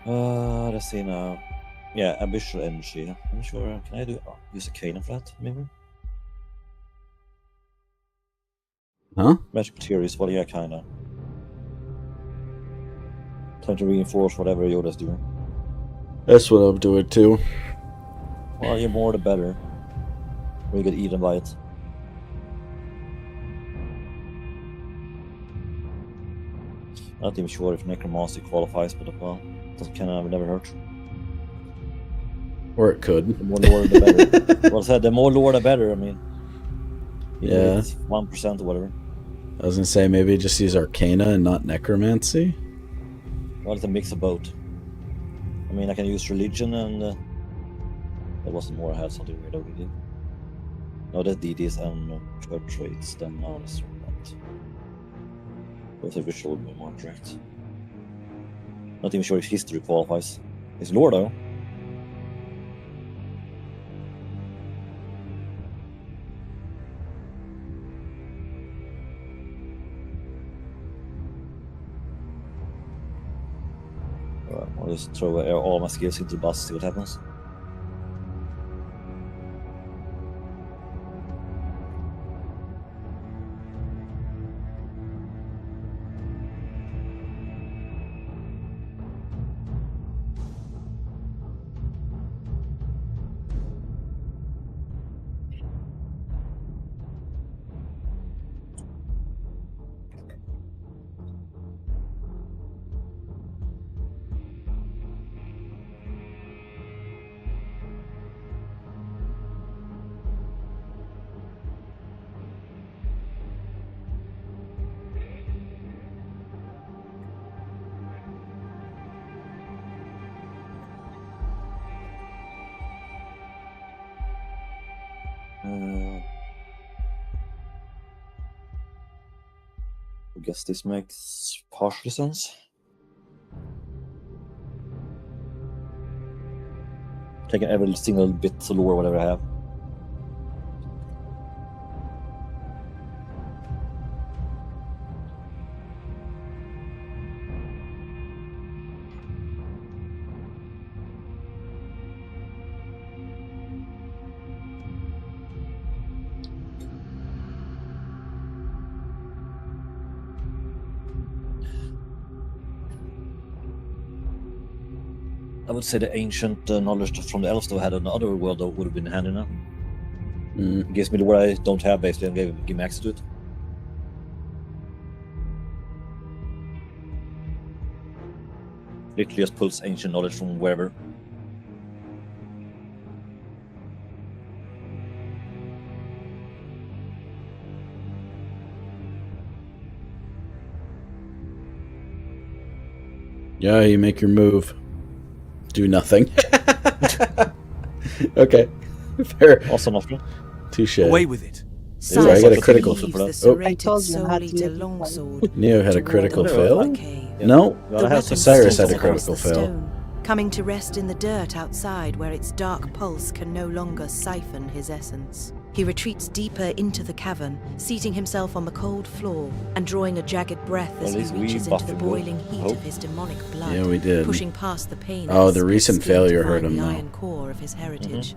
Let's see now. Yeah, abyssal energy. I'm sure. Can I use a cane for that? Maybe. Huh? Magic materials. Well, yeah, kinda. Time to reinforce whatever Yoda's doing. That's what I'm doing too. Well, the more the better. Or you get eaten by it. Not even sure if necromancy qualifies, but well, that kind of never hurt. Or it could. The more lore, the better. Well, I said the more lore, the better. I mean, yeah, 1% or whatever. I was gonna say maybe just use Arcana and not Necromancy. Well, it's a mix of both. I mean, I can use religion, and there wasn't more. I had something weird over here. No, that's DDs and church traits. Then no, that's not. Both are visual would be more correct. Not even sure if history qualifies. It's lore though. I'll just throw all my skills into the bus, see what happens. I guess this makes partial sense. Taking every single bit of lore, whatever I have. I would say the ancient knowledge from the elves that I had in the other world though would have been handy enough. It gives me the word I don't have basically and give me access to it. Literally just pulls ancient knowledge from wherever. Yeah, you make your move. Do nothing. Okay. Fair. Also not good. Touche. Away with it. Ooh, I got a critical leaves fail. the serrated solid longsword Neo had a toward critical the fail? rock cave. No, Well, I have some Cyrus had a Slices across critical the fail. stone, coming to rest in the dirt outside where its dark pulse can no longer siphon his essence. He retreats deeper into the cavern, seating himself on the cold floor and drawing a jagged breath as At he least we reaches into the buffed him boiling good. heat Hope. of his demonic blood, Yeah, we did. pushing past the pain. Oh, of the his recent skin failure to hurt find him, the though. iron core of his heritage.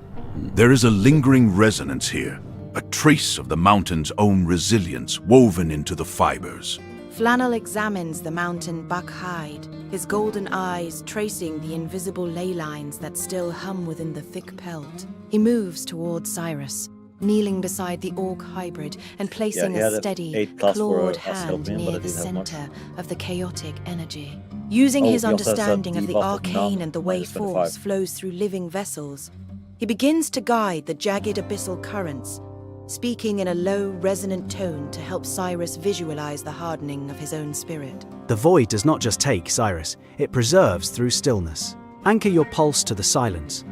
There is a lingering resonance here, a trace of the mountain's own resilience woven into the fibers. Flannel examines the mountain buck hide, his golden eyes tracing the invisible ley lines that still hum within the thick pelt. He moves towards Cyrus, kneeling beside the orc hybrid and placing he a had a steady, 8+ for clawed us hand helping him, near but it the didn't have much. center of the chaotic energy. Using his he also has a understanding of the debuff of arcane none, and the way -25. force flows through living vessels, he begins to guide the jagged abyssal currents, speaking in a low, resonant tone to help Cyrus visualize the hardening of his own spirit. The void does not just take, Cyrus, it preserves through stillness. Anchor your pulse to the silence.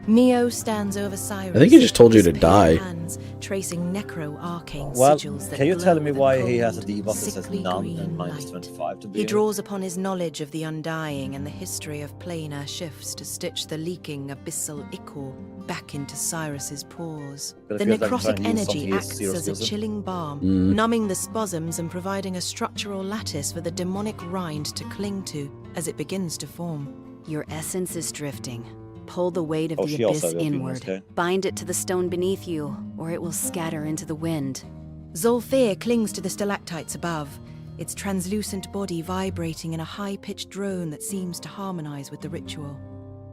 Neo stands over Cyrus. I think he just told you his to pale die. Hands tracing necro-arcane Well, sigils that can you tell glow me with why he has a cold, debuff that says sickly none green and light. -25 to be? He draws upon his knowledge of the Undying and the history of planar shifts to stitch the leaking abyssal ichor back into Cyrus's pores. But The it feels like necrotic trying to use energy something acts zero as a skills in. chilling balm, numbing the spasms and providing a structural lattice for the demonic rind to cling to as it begins to form. Your essence is drifting. Pull the weight of Oh, the she also abyss has a feeling, inward. okay. Bind it to the stone beneath you, or it will scatter into the wind. Zolfir clings to the stalactites above, its translucent body vibrating in a high-pitched drone that seems to harmonize with the ritual.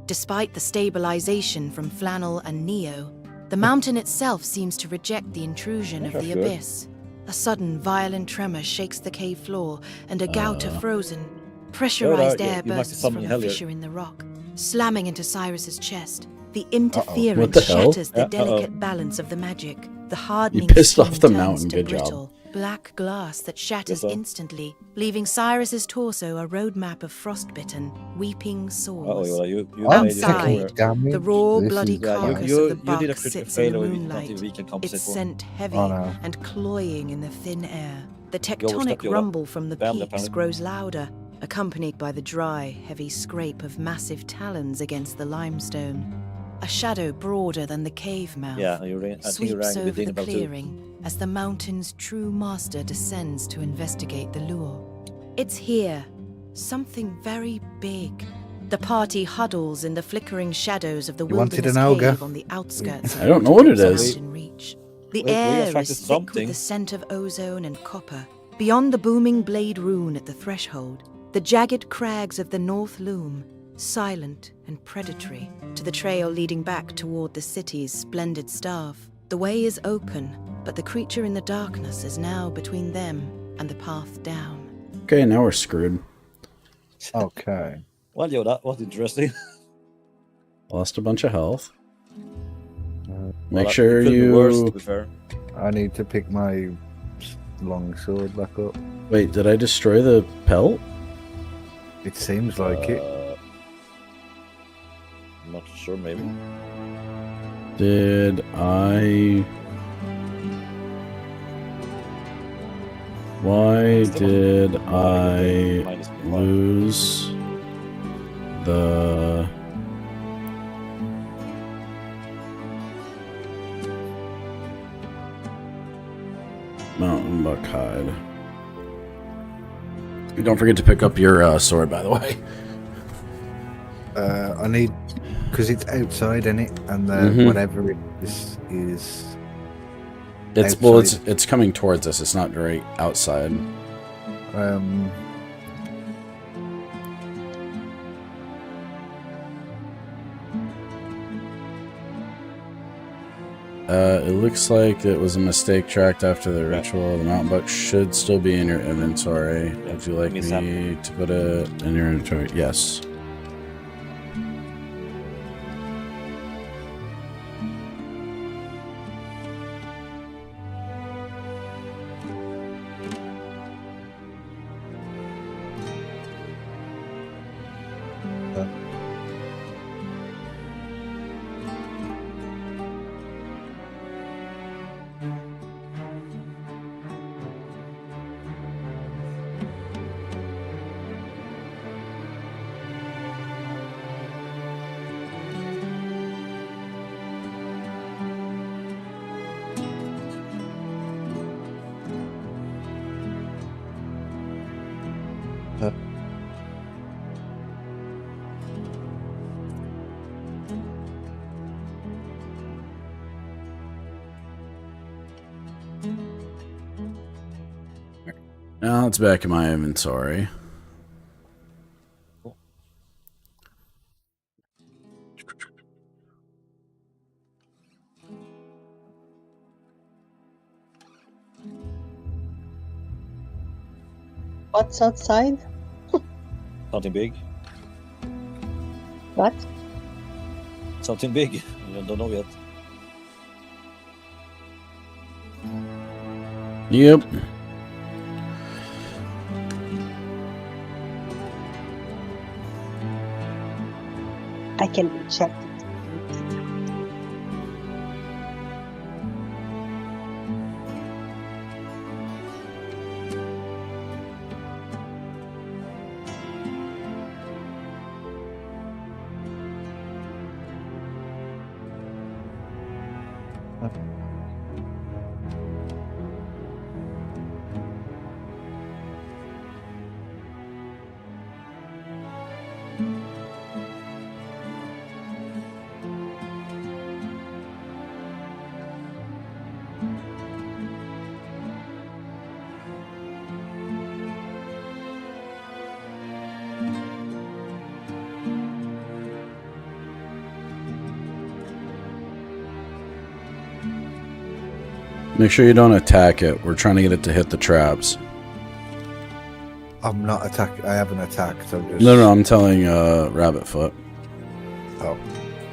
Despite the stabilization from Flannel and Neo, the mountain itself seems to reject the intrusion of the abyss. A sudden, violent tremor shakes the cave floor, and a gout of frozen, pressurized air you might be bursts from summoning a hell here. fissure in the rock, slamming into Cyrus's chest. The What the interference hell? shatters the delicate balance of the magic. The hardening pissed skin off the turns mountain. to Good job. brittle, black glass that shatters Yes, sir. instantly, leaving Cyrus's torso a roadmap of frostbitten, weeping sores. Oh, you I'm made it Outside, clear. damage. The raw, This bloody is- Yeah, carcass you of the did a buck critical sits in the failure we moonlight, can compensate its for. scent heavy Oh, no. and cloying in the thin air. The overstepped tectonic your rumble from the family, peaks apparently. grows louder, accompanied by the dry, heavy scrape of massive talons against the limestone. A shadow broader than the cave mouth Yeah, I think you sweeps rang over within the about two. clearing as the mountain's true master descends to investigate the lure. It's here, something very big. The party huddles in the flickering shadows of the You wanted wilderness an ogre? cave on the outskirts of I don't know what it Waterdeep's is. mountain reach. The We air attracted is thick something. with the scent of ozone and copper. Beyond the booming blade rune at the threshold, the jagged crags of the north loom, silent and predatory, to the trail leading back toward the city's splendid staff. The way is open, but the creature in the darkness is now between them and the path down. Okay, now we're screwed. Okay. Well, yo, that was interesting. Lost a bunch of health. Well, Make that sure could be you... worse, to be fair. I need to pick my long sword back up. Wait, did I destroy the pelt? It seems like it. I'm not sure, maybe. Did I... Why did I lose the... Mountain buck hide? Don't forget to pick up your sword, by the way. I need, because it's outside, isn't it? And whatever it is It's outside. well, it's coming towards us. It's not right outside. It looks like it was a mistake tracked after the ritual. The mountain buck should still be in your inventory. Would you like me to put it in your inventory? Yes. Now it's back in my inventory. What's outside? Something big. What? Something big. I don't know yet. Yep. I can check it. Make sure you don't attack it. We're trying to get it to hit the traps. I'm not attack. I haven't attacked. I'm just... No, I'm telling Rabbitfoot. Oh.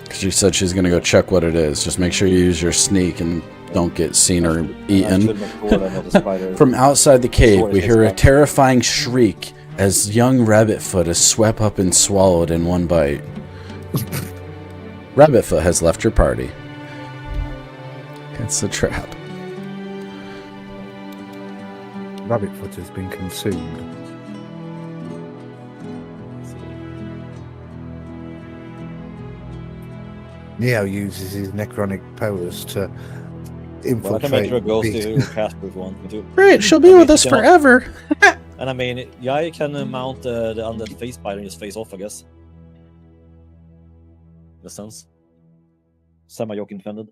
Because she said she's going to go check what it is. Just make sure you use your sneak and don't get seen or eaten. From outside the cave, we hear a terrifying shriek as young Rabbitfoot is swept up and swallowed in one bite. Rabbitfoot has left your party. It's a trap. Rabbitfoot has been consumed. Neo uses his necronic powers to infiltrate. Well, I can make her a ghost to Casper if you want me to. Great, she'll be with us forever. And I mean, yeah, I can mount the undead face spider and just face off, I guess. In a sense. Semi-joke intended.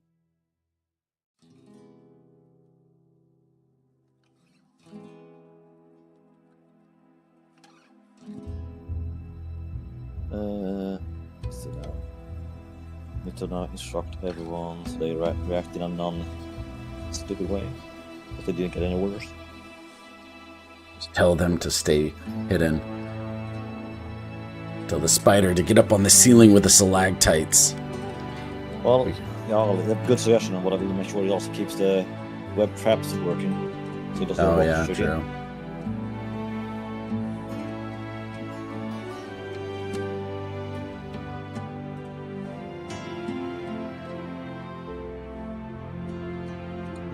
Let's see now. Need to now instruct everyone so they react in a non-stupid way. But they didn't get any orders. Just tell them to stay hidden. Tell the spider to get up on the ceiling with the stalactites. Well, yeah, a good suggestion on what I will make sure he also keeps the web traps working. So he doesn't want to shoot true. in.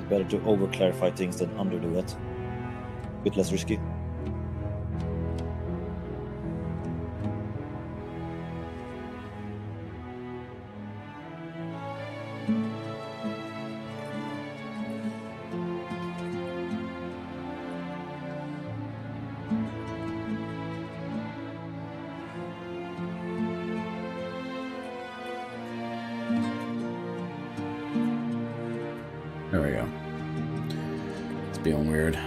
Better to over-clarify things than underdo it. A bit less risky. There we go. It's being weird.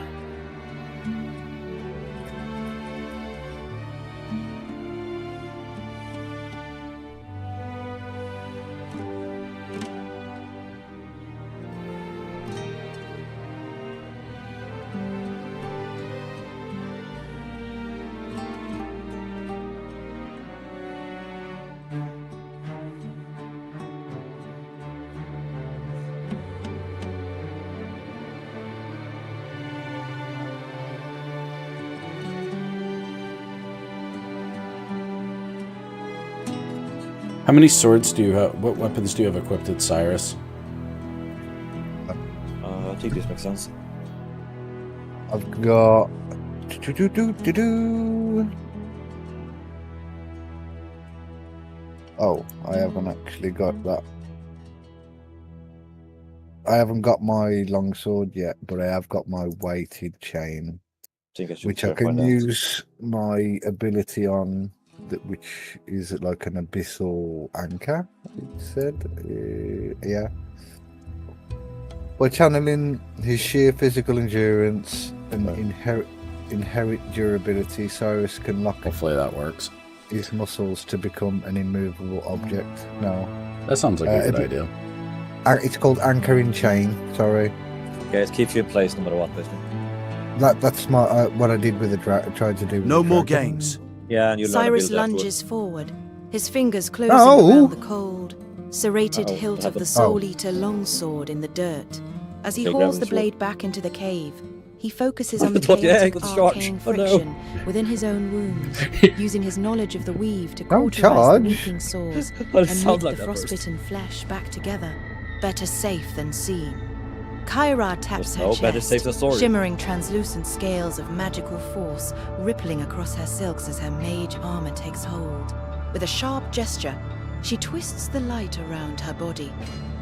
How many swords do you have? What weapons do you have equipped at Cyrus? I think this makes sense. I've got. Oh, I haven't actually got that. I haven't got my longsword yet, but I have got my weighted chain, which I can use my ability on. Which is like an abyssal anchor, it said. Yeah. By channeling his sheer physical endurance and inherent durability, Cyrus can lock Hopefully that works. his muscles to become an immovable object. No. That sounds like a good idea. It's called anchoring chain, sorry. Okay, it keeps you in place no matter what, basically. That's my what I did with the tried to do with No the more dragon. games. Yeah, and you learn Cyrus to build lunges forward, his fingers closing No. around the cold, serrated Uh-oh, hilt what of the happened? Soul-Eater longsword in the dirt. As he Okay, hauls grab the his blade back into the cave, he focuses on the Thought the egg chaotic was charged. arcane Oh, no. friction within his own wounds, using his knowledge of the weave to Don't cauterize the charge. weeping sores Well, it and sounds knit like the that first. frostbitten flesh back together. Better safe than seen. Kyra taps her No, better safe chest, than sorry. shimmering translucent scales of magical force rippling across her silks as her mage armor takes hold. With a sharp gesture, She twists the light around her body,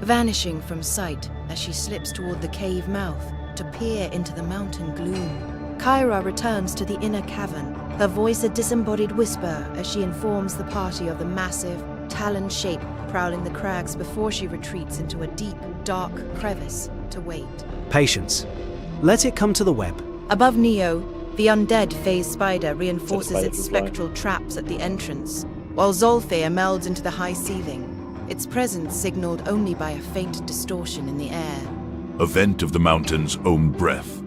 vanishing from sight as she slips toward the cave mouth to peer into the mountain gloom. Kyra returns to the inner cavern, her voice a disembodied whisper as she informs the party of the massive, taloned shape prowling the crags before she retreats into a deep, dark crevice to wait. Patience. Let it come to the web. Above Neo, the undead phase spider reinforces spider its to fly. spectral traps at the entrance, while Zolfir melds into the high ceiling, its presence signaled only by a faint distortion in the air. A vent of the mountain's own breath.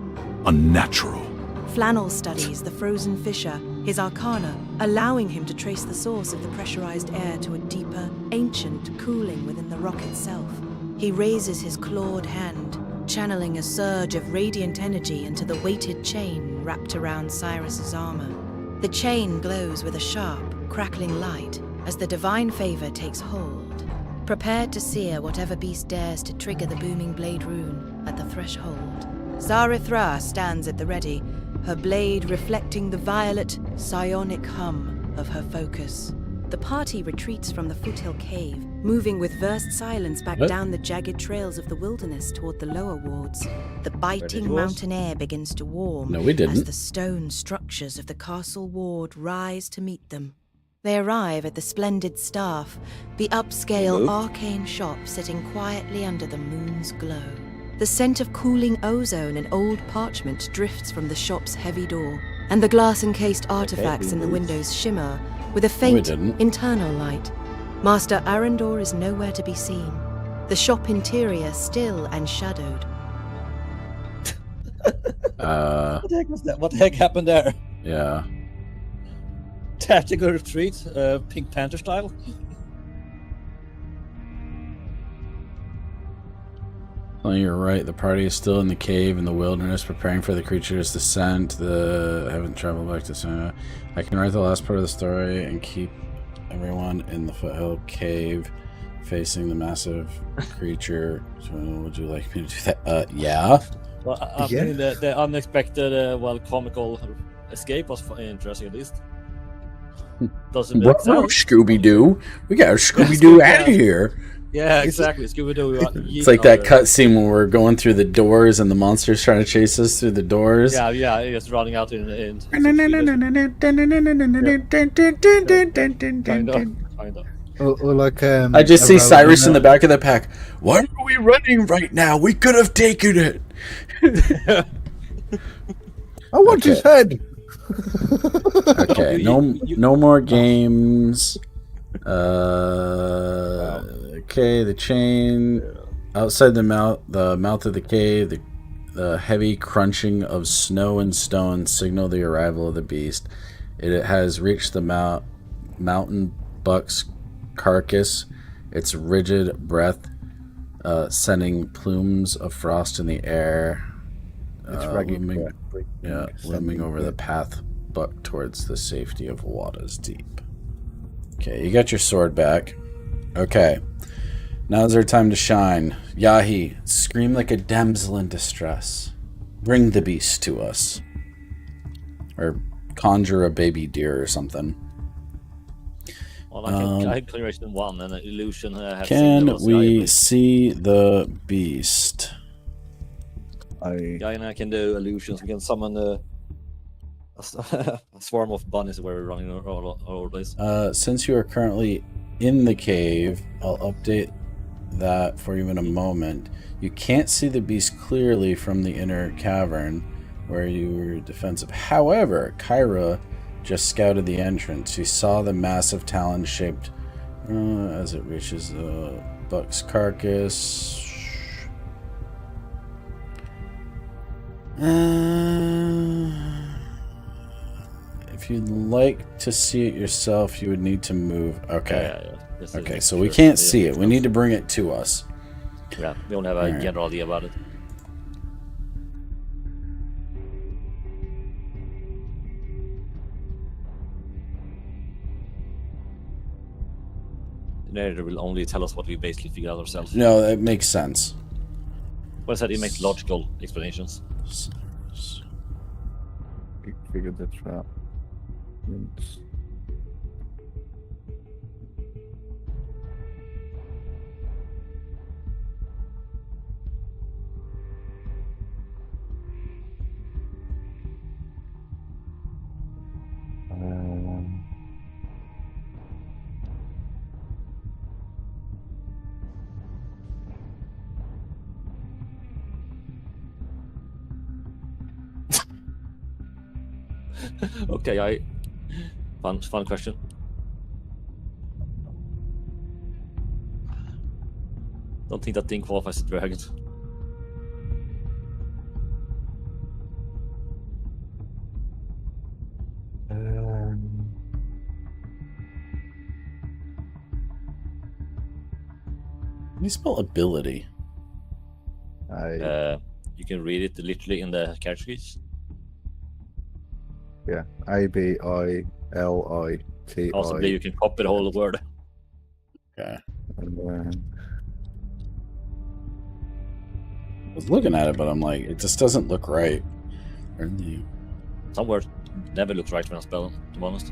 Unnatural. Flannel studies the frozen fissure, his arcana, allowing him to trace the source of the pressurized air to a deeper, ancient cooling within the rock itself. He raises his clawed hand, channeling a surge of radiant energy into the weighted chain wrapped around Cyrus's armor. The chain glows with a sharp, crackling light as the divine favor takes hold, prepared to sear whatever beast dares to trigger the booming blade rune at the threshold. Zarithra stands at the ready, her blade reflecting the violet, psionic hum of her focus. The party retreats from the foothill cave, moving with versed silence back down the jagged trails of the wilderness toward the lower wards. The biting mountain air begins to warm No, we didn't. as the stone structures of the castle ward rise to meet them. They arrive at the splendid staff, the upscale arcane shop sitting quietly under the moon's glow. The scent of cooling ozone and old parchment drifts from the shop's heavy door, and the glass-encased artifacts in the windows shimmer with a faint, internal light. Master Arendor is nowhere to be seen, the shop interior still and shadowed. What the heck was that? What the heck happened there? Yeah. Tactical retreat, Pink Panther style. Oh, you're right. The party is still in the cave in the wilderness, preparing for the creature's descent. I haven't traveled back to Santa. I can write the last part of the story and keep everyone in the foothill cave facing the massive creature. So, would you like me to do that? Yeah. Well, I mean, the unexpected, comical escape was interesting at least. Doesn't make sense. Scooby-Doo. We got Scooby-Doo out of here. Yeah, exactly. Scooby-Doo. It's like that cut scene when we're going through the doors and the monster's trying to chase us through the doors. Yeah, just running out in kind of. Or like, I just see Cyrus in the back of the pack. Why are we running right now? We could have taken it. I want his head. Okay, no more games. Okay, the chain outside the mouth of the cave. The heavy crunching of snow and stone signal the arrival of the beast. It has reached the mountain buck's carcass. Its rigid breath sending plumes of frost in the air. Looming over the path buck towards the safety of Wada's Deep. Okay, you got your sword back. Okay, now's our time to shine. Yahi, scream like a damsel in distress. Bring the beast to us. Or conjure a baby deer or something. Well, I can clear it in one, and an illusion. Can we see the beast? Guy and I can do illusions. We can summon a swarm of bunnies where we're running all over the place. Since you are currently in the cave, I'll update that for you in a moment. You can't see the beast clearly from the inner cavern where you were defensive. However, Kyra just scouted the entrance. She saw the massive talon-shaped as it reaches the buck's carcass. If you'd like to see it yourself, you would need to move. Okay. Yeah. Okay, so we can't see it. We need to bring it to us. Yeah, we don't have a general idea about it. The narrator will only tell us what we basically figure out ourselves. No, that makes sense. Well, I said it makes logical explanations. Figured the trap. Okay, fun question. Don't think that thing qualifies as a dragon. How do you spell ability? You can read it literally in the character keys. Yeah, ABILITI. Possibly you can copy the whole word. Okay. And, I was looking at it, but I'm like, it just doesn't look right. Really? Some words never look right when I spell them, to be honest.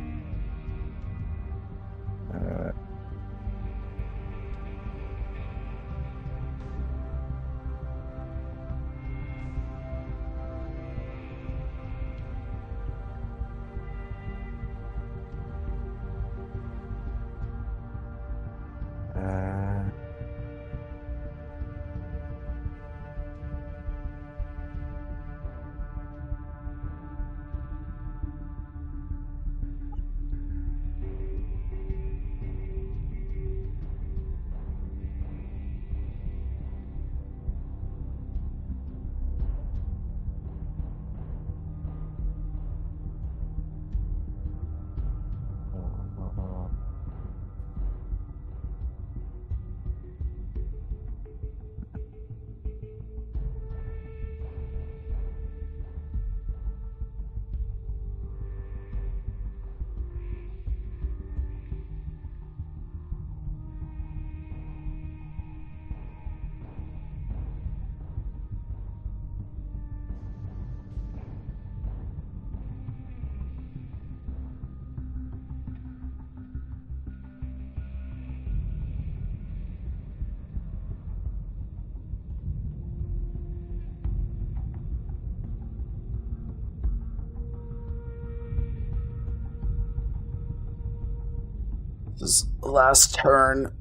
This is the last turn.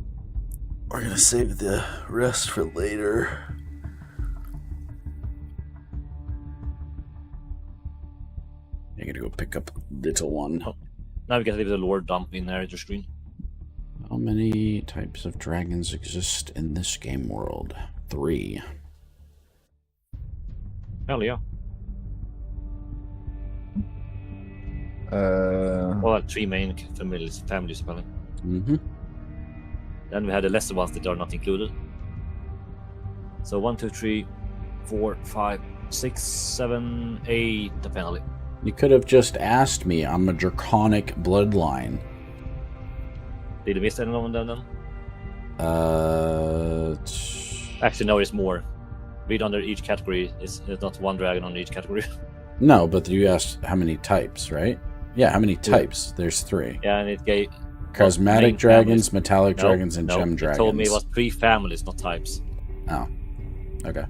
We're gonna save the rest for later. I gotta go pick up little one. Oh. Now we can leave the lore dump in there at your screen. How many types of dragons exist in this game world? 3. Hell yeah. Uh, Well, 3 main families spelling. Mm-hmm. Then we had the lesser ones that are not included. So 1, 2, 3, 4, 5, 6, 7, 8 apparently. You could have just asked me. I'm a draconic bloodline. Did you miss any of them then? Actually, no, it's more. Read under each category. It's not one dragon on each category. No, but you asked how many types, right? Yeah, how many types? There's 3. Yeah, and it gave Charismatic dragons, families. metallic dragons, and gem It dragons. told me it was 3 families, not types. Oh, okay.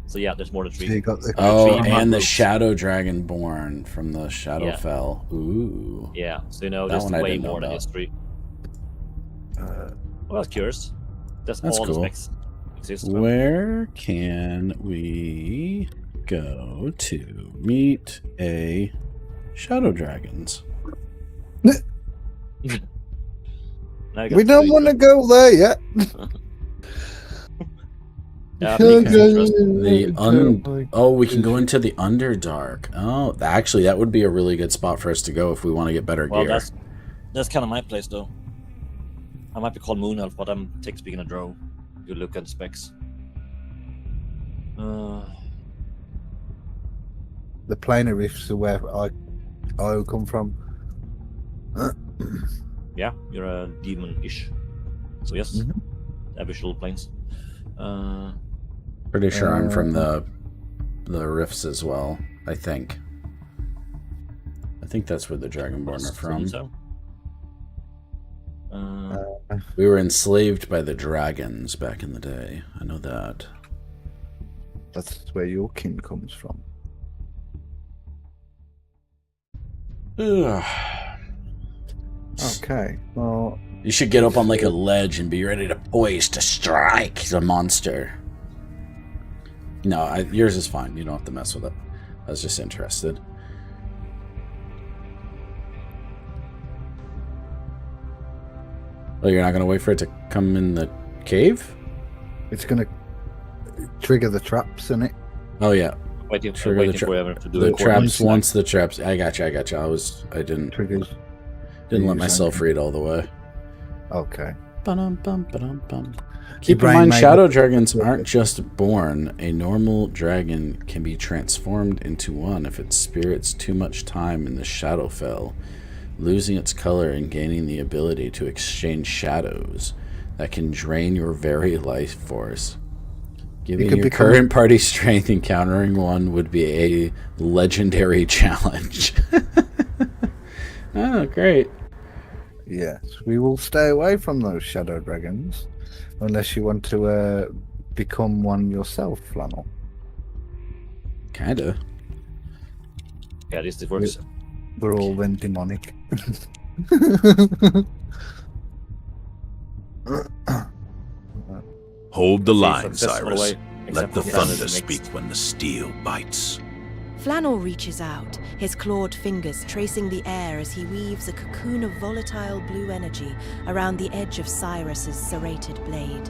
So yeah, there's more than 3. so you got the Oh, Three and the groups. Shadow Dragonborn from the Shadowfell. Ooh. Yeah, so you know, That there's one I way didn't know more than about. just 3. Well, I was curious. That's That's all cool. the specs exist. Where can we go to meet a Shadow Dragons? Now you got we don't 3 want to dragons. go there yet. Yeah, I think it's interesting. We can go into the Underdark. Oh, actually, that would be a really good spot for us to go if we want to get better Well, gear. that's kind of my place, though. I might be called Moon Elf, but I'm tech speaking a drow. You look at the specs. The planar rifts are where I come from. Yeah, you're a demon-ish. So yes, Abyssal planes. Pretty sure I'm from the Rifts as well. I think that's where the Dragonborn are from. So. We were enslaved by the dragons back in the day. I know that. That's where your kin comes from. Okay, well, You should get up on like a ledge and be ready to poise to strike the monster. No, yours is fine. You don't have to mess with it. I was just interested. Oh, you're not gonna wait for it to come in the cave? It's gonna trigger the traps, isn't it? Oh yeah. Waiting Trigger forever to do the it. traps once the traps. I got you. I didn't Triggers. let myself read all the way. Okay. Ba-dum-bum. Keep in brain mind, made shadow the- dragons aren't just born. A normal dragon can be transformed into one if its spirits too much time in the Shadowfell, losing its color and gaining the ability to exchange shadows that can drain your very life force. Giving your current party strength, encountering one would be a legendary challenge. Oh, great. Yes, we will stay away from those shadow dragons unless you want to become one yourself, Flannel. Kinda. Yeah, this works. We're all then demonic. Hold the See, line, success all the Cyrus. way, Let except the for thunder Flannel speak makes- when the steel bites. Flannel reaches out, his clawed fingers tracing the air as he weaves a cocoon of volatile blue energy around the edge of Cyrus's serrated blade.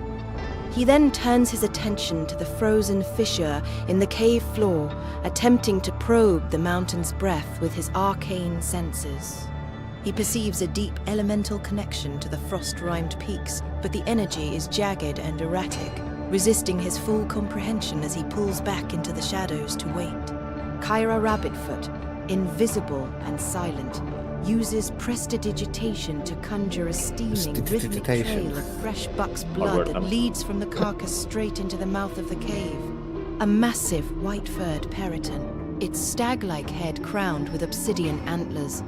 He then turns his attention to the frozen fissure in the cave floor, attempting to probe the mountain's breath with his arcane senses. He perceives a deep elemental connection to the frost-rimed peaks, but the energy is jagged and erratic, resisting his full comprehension as he pulls back into the shadows to wait. Kyra Rabbitfoot, invisible and silent, uses prestidigitation to conjure a steaming rhythmic trail of fresh buck's blood that leads from the carcass straight into the mouth of the cave. A massive white-furred periton, its stag-like head crowned with obsidian antlers,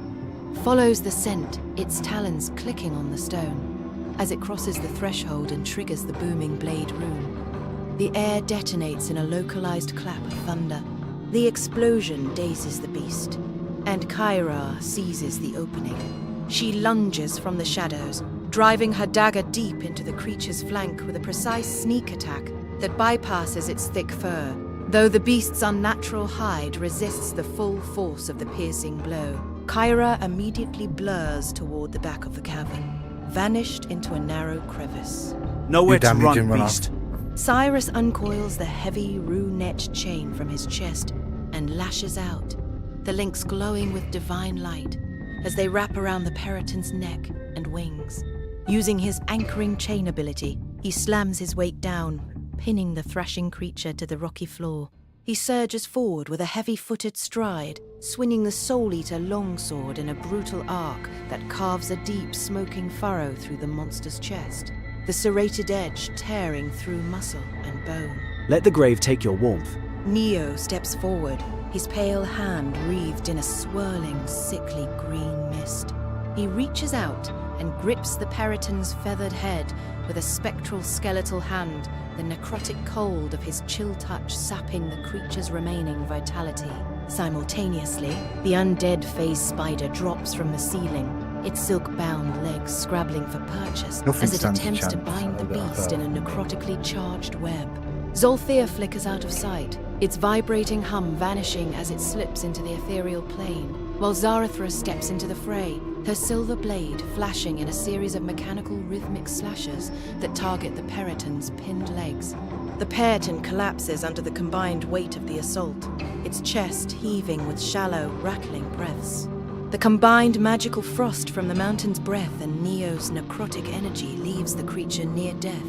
follows the scent, its talons clicking on the stone. As it crosses the threshold and triggers the booming blade rune, the air detonates in a localized clap of thunder. The explosion dazes the beast, and Kyra seizes the opening. She lunges from the shadows, driving her dagger deep into the creature's flank with a precise sneak attack that bypasses its thick fur, though the beast's unnatural hide resists the full force of the piercing blow. Kyra immediately blurs toward the back of the cavern, vanished into a narrow crevice. Nowhere to damage run, and run beast. Cyrus uncoils the heavy, rune-etched chain from his chest and lashes out, the links glowing with divine light as they wrap around the periton's neck and wings. Using his anchoring chain ability, he slams his weight down, pinning the thrashing creature to the rocky floor. He surges forward with a heavy-footed stride, swinging the Soul Eater longsword in a brutal arc that carves a deep, smoking furrow through the monster's chest, the serrated edge tearing through muscle and bone. Let the grave take your warmth. Neo steps forward, his pale hand wreathed in a swirling, sickly green mist. He reaches out and grips the periton's feathered head with a spectral skeletal hand, the necrotic cold of his chill touch sapping the creature's remaining vitality. Simultaneously, the undead phase spider drops from the ceiling, its silk-bound legs scrabbling for purchase as it attempts to bind the beast in a necrotically charged web. Zolthea flickers out of sight, its vibrating hum vanishing as it slips into the ethereal plane, while Zarathra steps into the fray, her silver blade flashing in a series of mechanical rhythmic slashes that target the periton's pinned legs. The periton collapses under the combined weight of the assault, its chest heaving with shallow, rattling breaths. The combined magical frost from the mountain's breath and Neo's necrotic energy leaves the creature near death,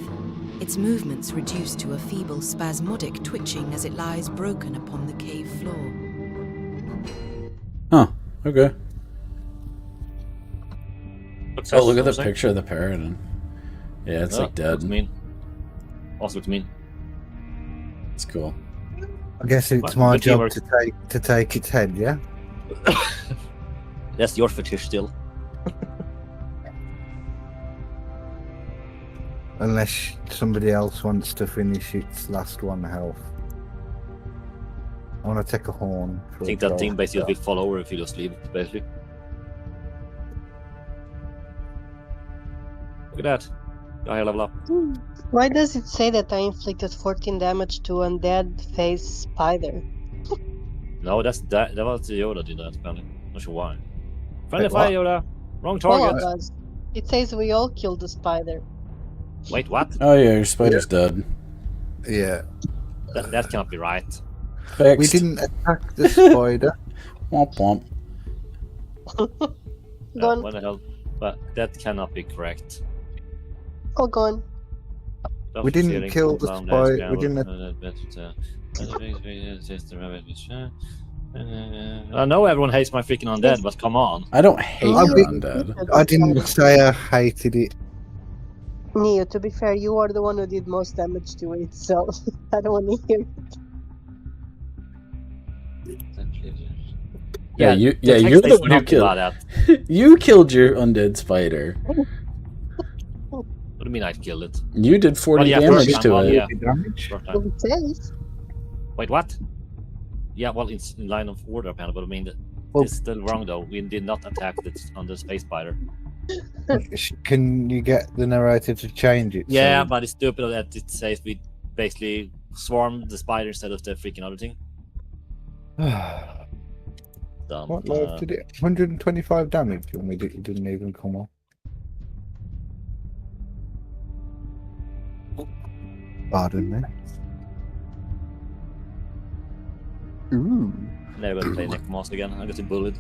its movements reduced to a feeble, spasmodic twitching as it lies broken upon the cave floor. Huh. Okay. Success, Oh, look at the something. picture of the periton. Yeah, it's like dead. Looks mean. Also looks mean. It's cool. I guess it's Well, my good job teamwork. to take its head, yeah? That's your fetish still. Unless somebody else wants to finish its last one health. I want to take a horn. I think that thing basically will fall over if you just leave it, basically. Look at that. I level up. Why does it say that I inflicted 14 damage to undead phase spider? No, that was Yoda did that, apparently. Not sure why. Friendly Wait, fire, what? Yoda. Wrong Well, target. it It says we all killed the spider. Wait, what? Oh yeah, your spider's dead. Yeah. That cannot be right. Fixed. We didn't attack the spider. Womp womp. Gone. What the hell? But that cannot be correct. All gone. We didn't kill the spider. We didn't. I know everyone hates my freaking undead, but come on. I don't hate I your did- undead. I didn't say I hated it. Neo, to be fair, you are the one who did most damage to it, so I don't want to hear. Yeah, you're text the says one who nothing killed. about that. You killed your undead spider. What do you mean I killed it? You did 40 Well, yeah, damage first to time, it. yeah. Damage. First Well, time. it says. Wait, what? Yeah, well, it's in line of order, apparently, but I mean, Well- it's still wrong, though. We did not attack it on the space spider. Can you get the narrator to change it? Yeah, so- but it's stupid that it says we basically swarmed the spider instead of the freaking other thing. Dumb. What life did it? 125 damage when it didn't even come off. Pardon me. Ooh. Never gonna play Necromancer again. I got bullied.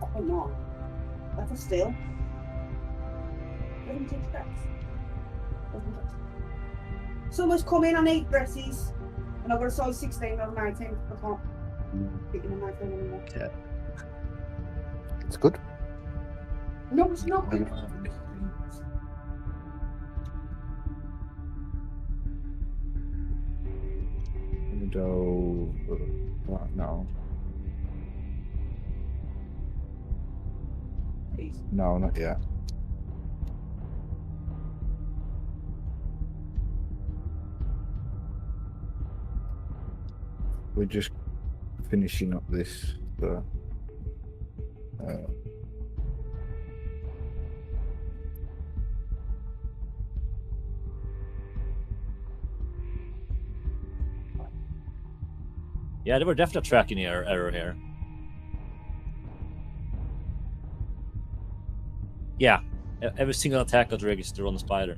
Come on. That's a steal. Someone's come in on 8 dresses, and I've got a size 16 or 19. I can't pick in a 19 anymore. Yeah. It's good. No, it's not good. Window. No. No, not yet. We're just finishing up this. Yeah, they were definitely tracking error here. Yeah, every single attack got registered on the spider.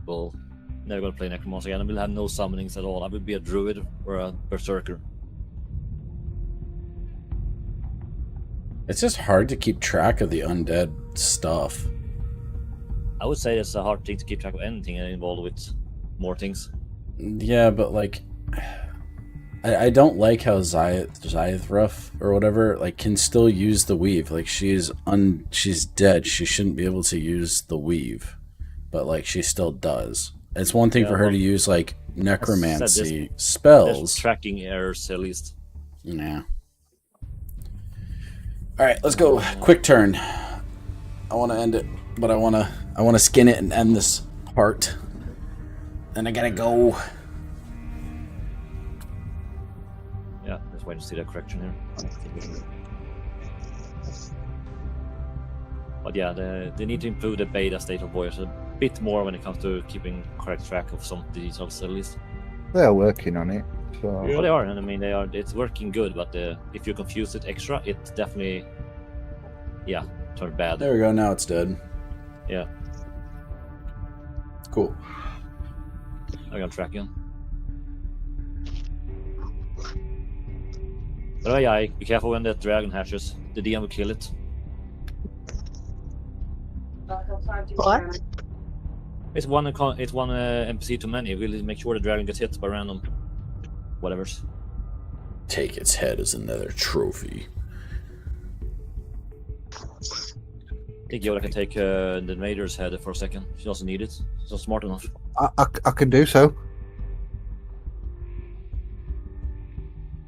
Well, never gonna play Necromancer again. I will have no summonings at all. I will be a druid or a berserker. It's just hard to keep track of the undead stuff. I would say it's a hard thing to keep track of anything involved with more things. Yeah, but like, I don't like how Zythruf or whatever like can still use the weave. Like she's dead. She shouldn't be able to use the weave, but like she still does. It's one thing for her to use like necromancy spells. There's tracking errors at least. Yeah. All right, let's go. Quick turn. I want to end it, but I want to skin it and end this part. Then I gotta go. Yeah, let's wait to see that correction here. But yeah, they need to improve the beta state of Voyage a bit more when it comes to keeping correct track of some details at least. They are working on it. So. Well, they are, and I mean it's working good, but if you confuse it extra, it definitely, yeah, turned bad. There we go, now it's dead. Yeah. Cool. I'm gonna track in. But yeah, be careful when that dragon hatches. The DM will kill it. What? It's one NPC too many. We'll make sure the dragon gets hit by random whatevers. Take its head as another trophy. I think Yoda can take the invader's head for a second. She doesn't need it. She's not smart enough. I can do so.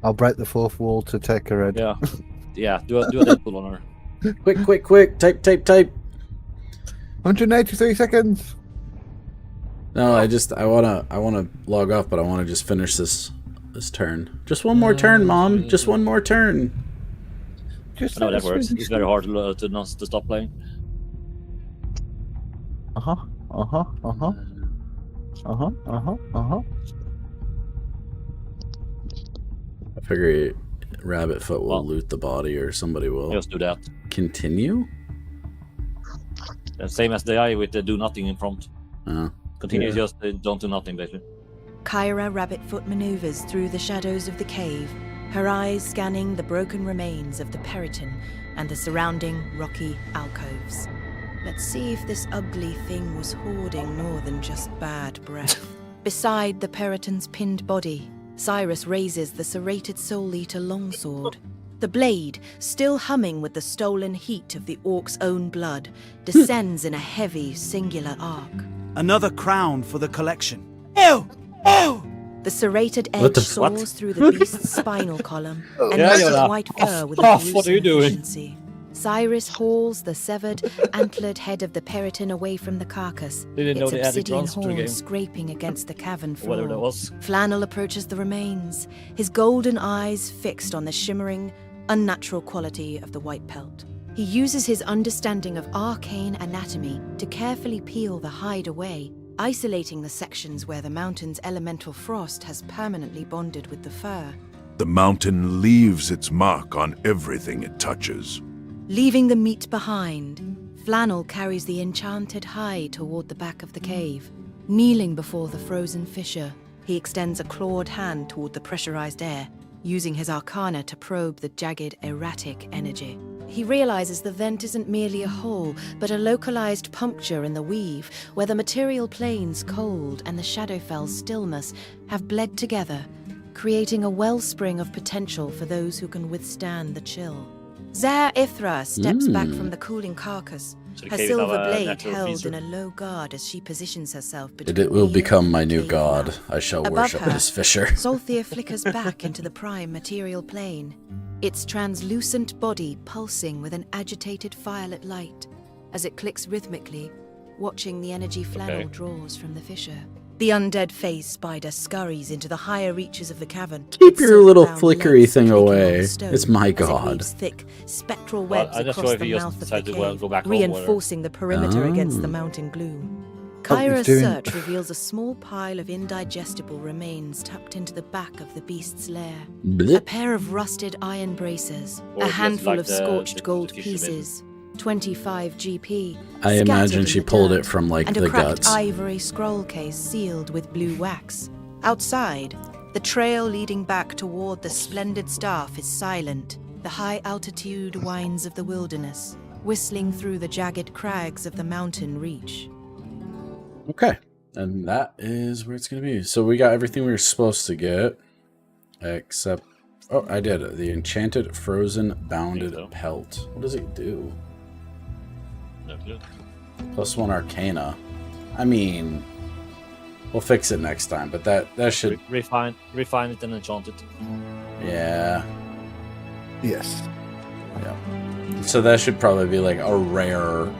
I'll break the fourth wall to take her head. Yeah. Yeah, do a Deadpool on her. Quick. Type. 183 seconds. No, I wanna log off, but I wanna just finish this turn. Just one more turn, Mom. Just one more turn. I know that works. It's very hard to stop playing. I figure Rabbitfoot will Well, loot the body, or somebody will Just do that. continue. Same as the eye with the do nothing in front. Continue, yeah. just don't do nothing, basically. Kyra Rabbitfoot maneuvers through the shadows of the cave, her eyes scanning the broken remains of the Periton and the surrounding rocky alcoves. Let's see if this ugly thing was hoarding more than just bad breath. Beside the Periton's pinned body, Cyrus raises the serrated Soul Eater longsword. The blade, still humming with the stolen heat of the orc's own blood, descends in a heavy, singular arc. Another crown for the collection. Ew! Ew! The serrated What edge the- soars through the beast's spinal column and Yeah, makes Yoda. its white fur with a Off, what gruesome are you doing? efficiency. Cyrus hauls the severed, antlered head of the Periton away from the carcass, Didn't know its they added obsidian bronze to the game. horns scraping against the cavern floor. Whatever that was. Flannel approaches the remains, his golden eyes fixed on the shimmering, unnatural quality of the white pelt. He uses his understanding of arcane anatomy to carefully peel the hide away, isolating the sections where the mountain's elemental frost has permanently bonded with the fur. The mountain leaves its mark on everything it touches. Leaving the meat behind, Flannel carries the enchanted hide toward the back of the cave. Kneeling before the frozen fissure, he extends a clawed hand toward the pressurized air, using his arcana to probe the jagged, erratic energy. He realizes the vent isn't merely a hole, but a localized puncture in the weave, where the material plane's cold and the Shadowfell's stillness have bled together, creating a wellspring of potential for those who can withstand the chill. Zare Ithra steps back from the cooling carcass, So the her cave is now silver a blade natural held freezer. in a low guard as she positions herself between It will Eel become my and new cave god. mouth. I shall Above worship her, this fisher. Solthia flickers back into the prime material plane, its translucent body pulsing with an agitated violet light as it clicks rhythmically, watching the energy Flannel draws from the fissure. The undead phase spider scurries into the higher reaches of the cavern. Keep its your little silk-bound flickery legs thing clicking on away. stone It's my as it god. weaves thick, spectral Well, webs I'm not across sure if the he just mouth of the decided to cave, go back home or whatever. reinforcing the perimeter against the Oh. mountain gloom. Oh, he's Kyra's doing- search reveals a small pile of indigestible remains tucked into the back of the beast's lair. A Blip. pair of rusted iron braces, Or a just handful like of the scorched gold tissue maybe. pieces, 25 GP. I scattered imagine in she the pulled dirt, it from, like, and the a cracked guts. ivory scroll case sealed with blue wax. Outside, the trail leading back toward the splendid staff is silent. The high altitude winds of the wilderness, whistling through the jagged crags of the mountain reach. Okay. And that is where it's going to be. So we got everything we were supposed to get. Except... Oh, I did it. The enchanted frozen bounded so. pelt. What does it do? No clue. +1 arcana. I mean... We'll fix it next time, but that should... Refine it and enchant it. Yeah. Yes. Yeah. So that should probably be like a rare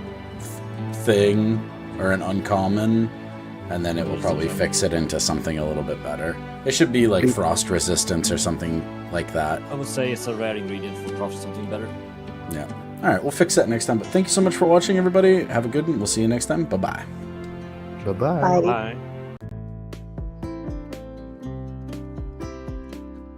thing or an uncommon, and then it will probably fix it into something a little bit better. It should be like frost resistance or something like that. I would say it's a rare ingredient for craft something better. Yeah. All right, we'll fix that next time. But thank you so much for watching, everybody. Have a good one. We'll see you next time. Bye-bye. Bye-bye. Bye. Bye.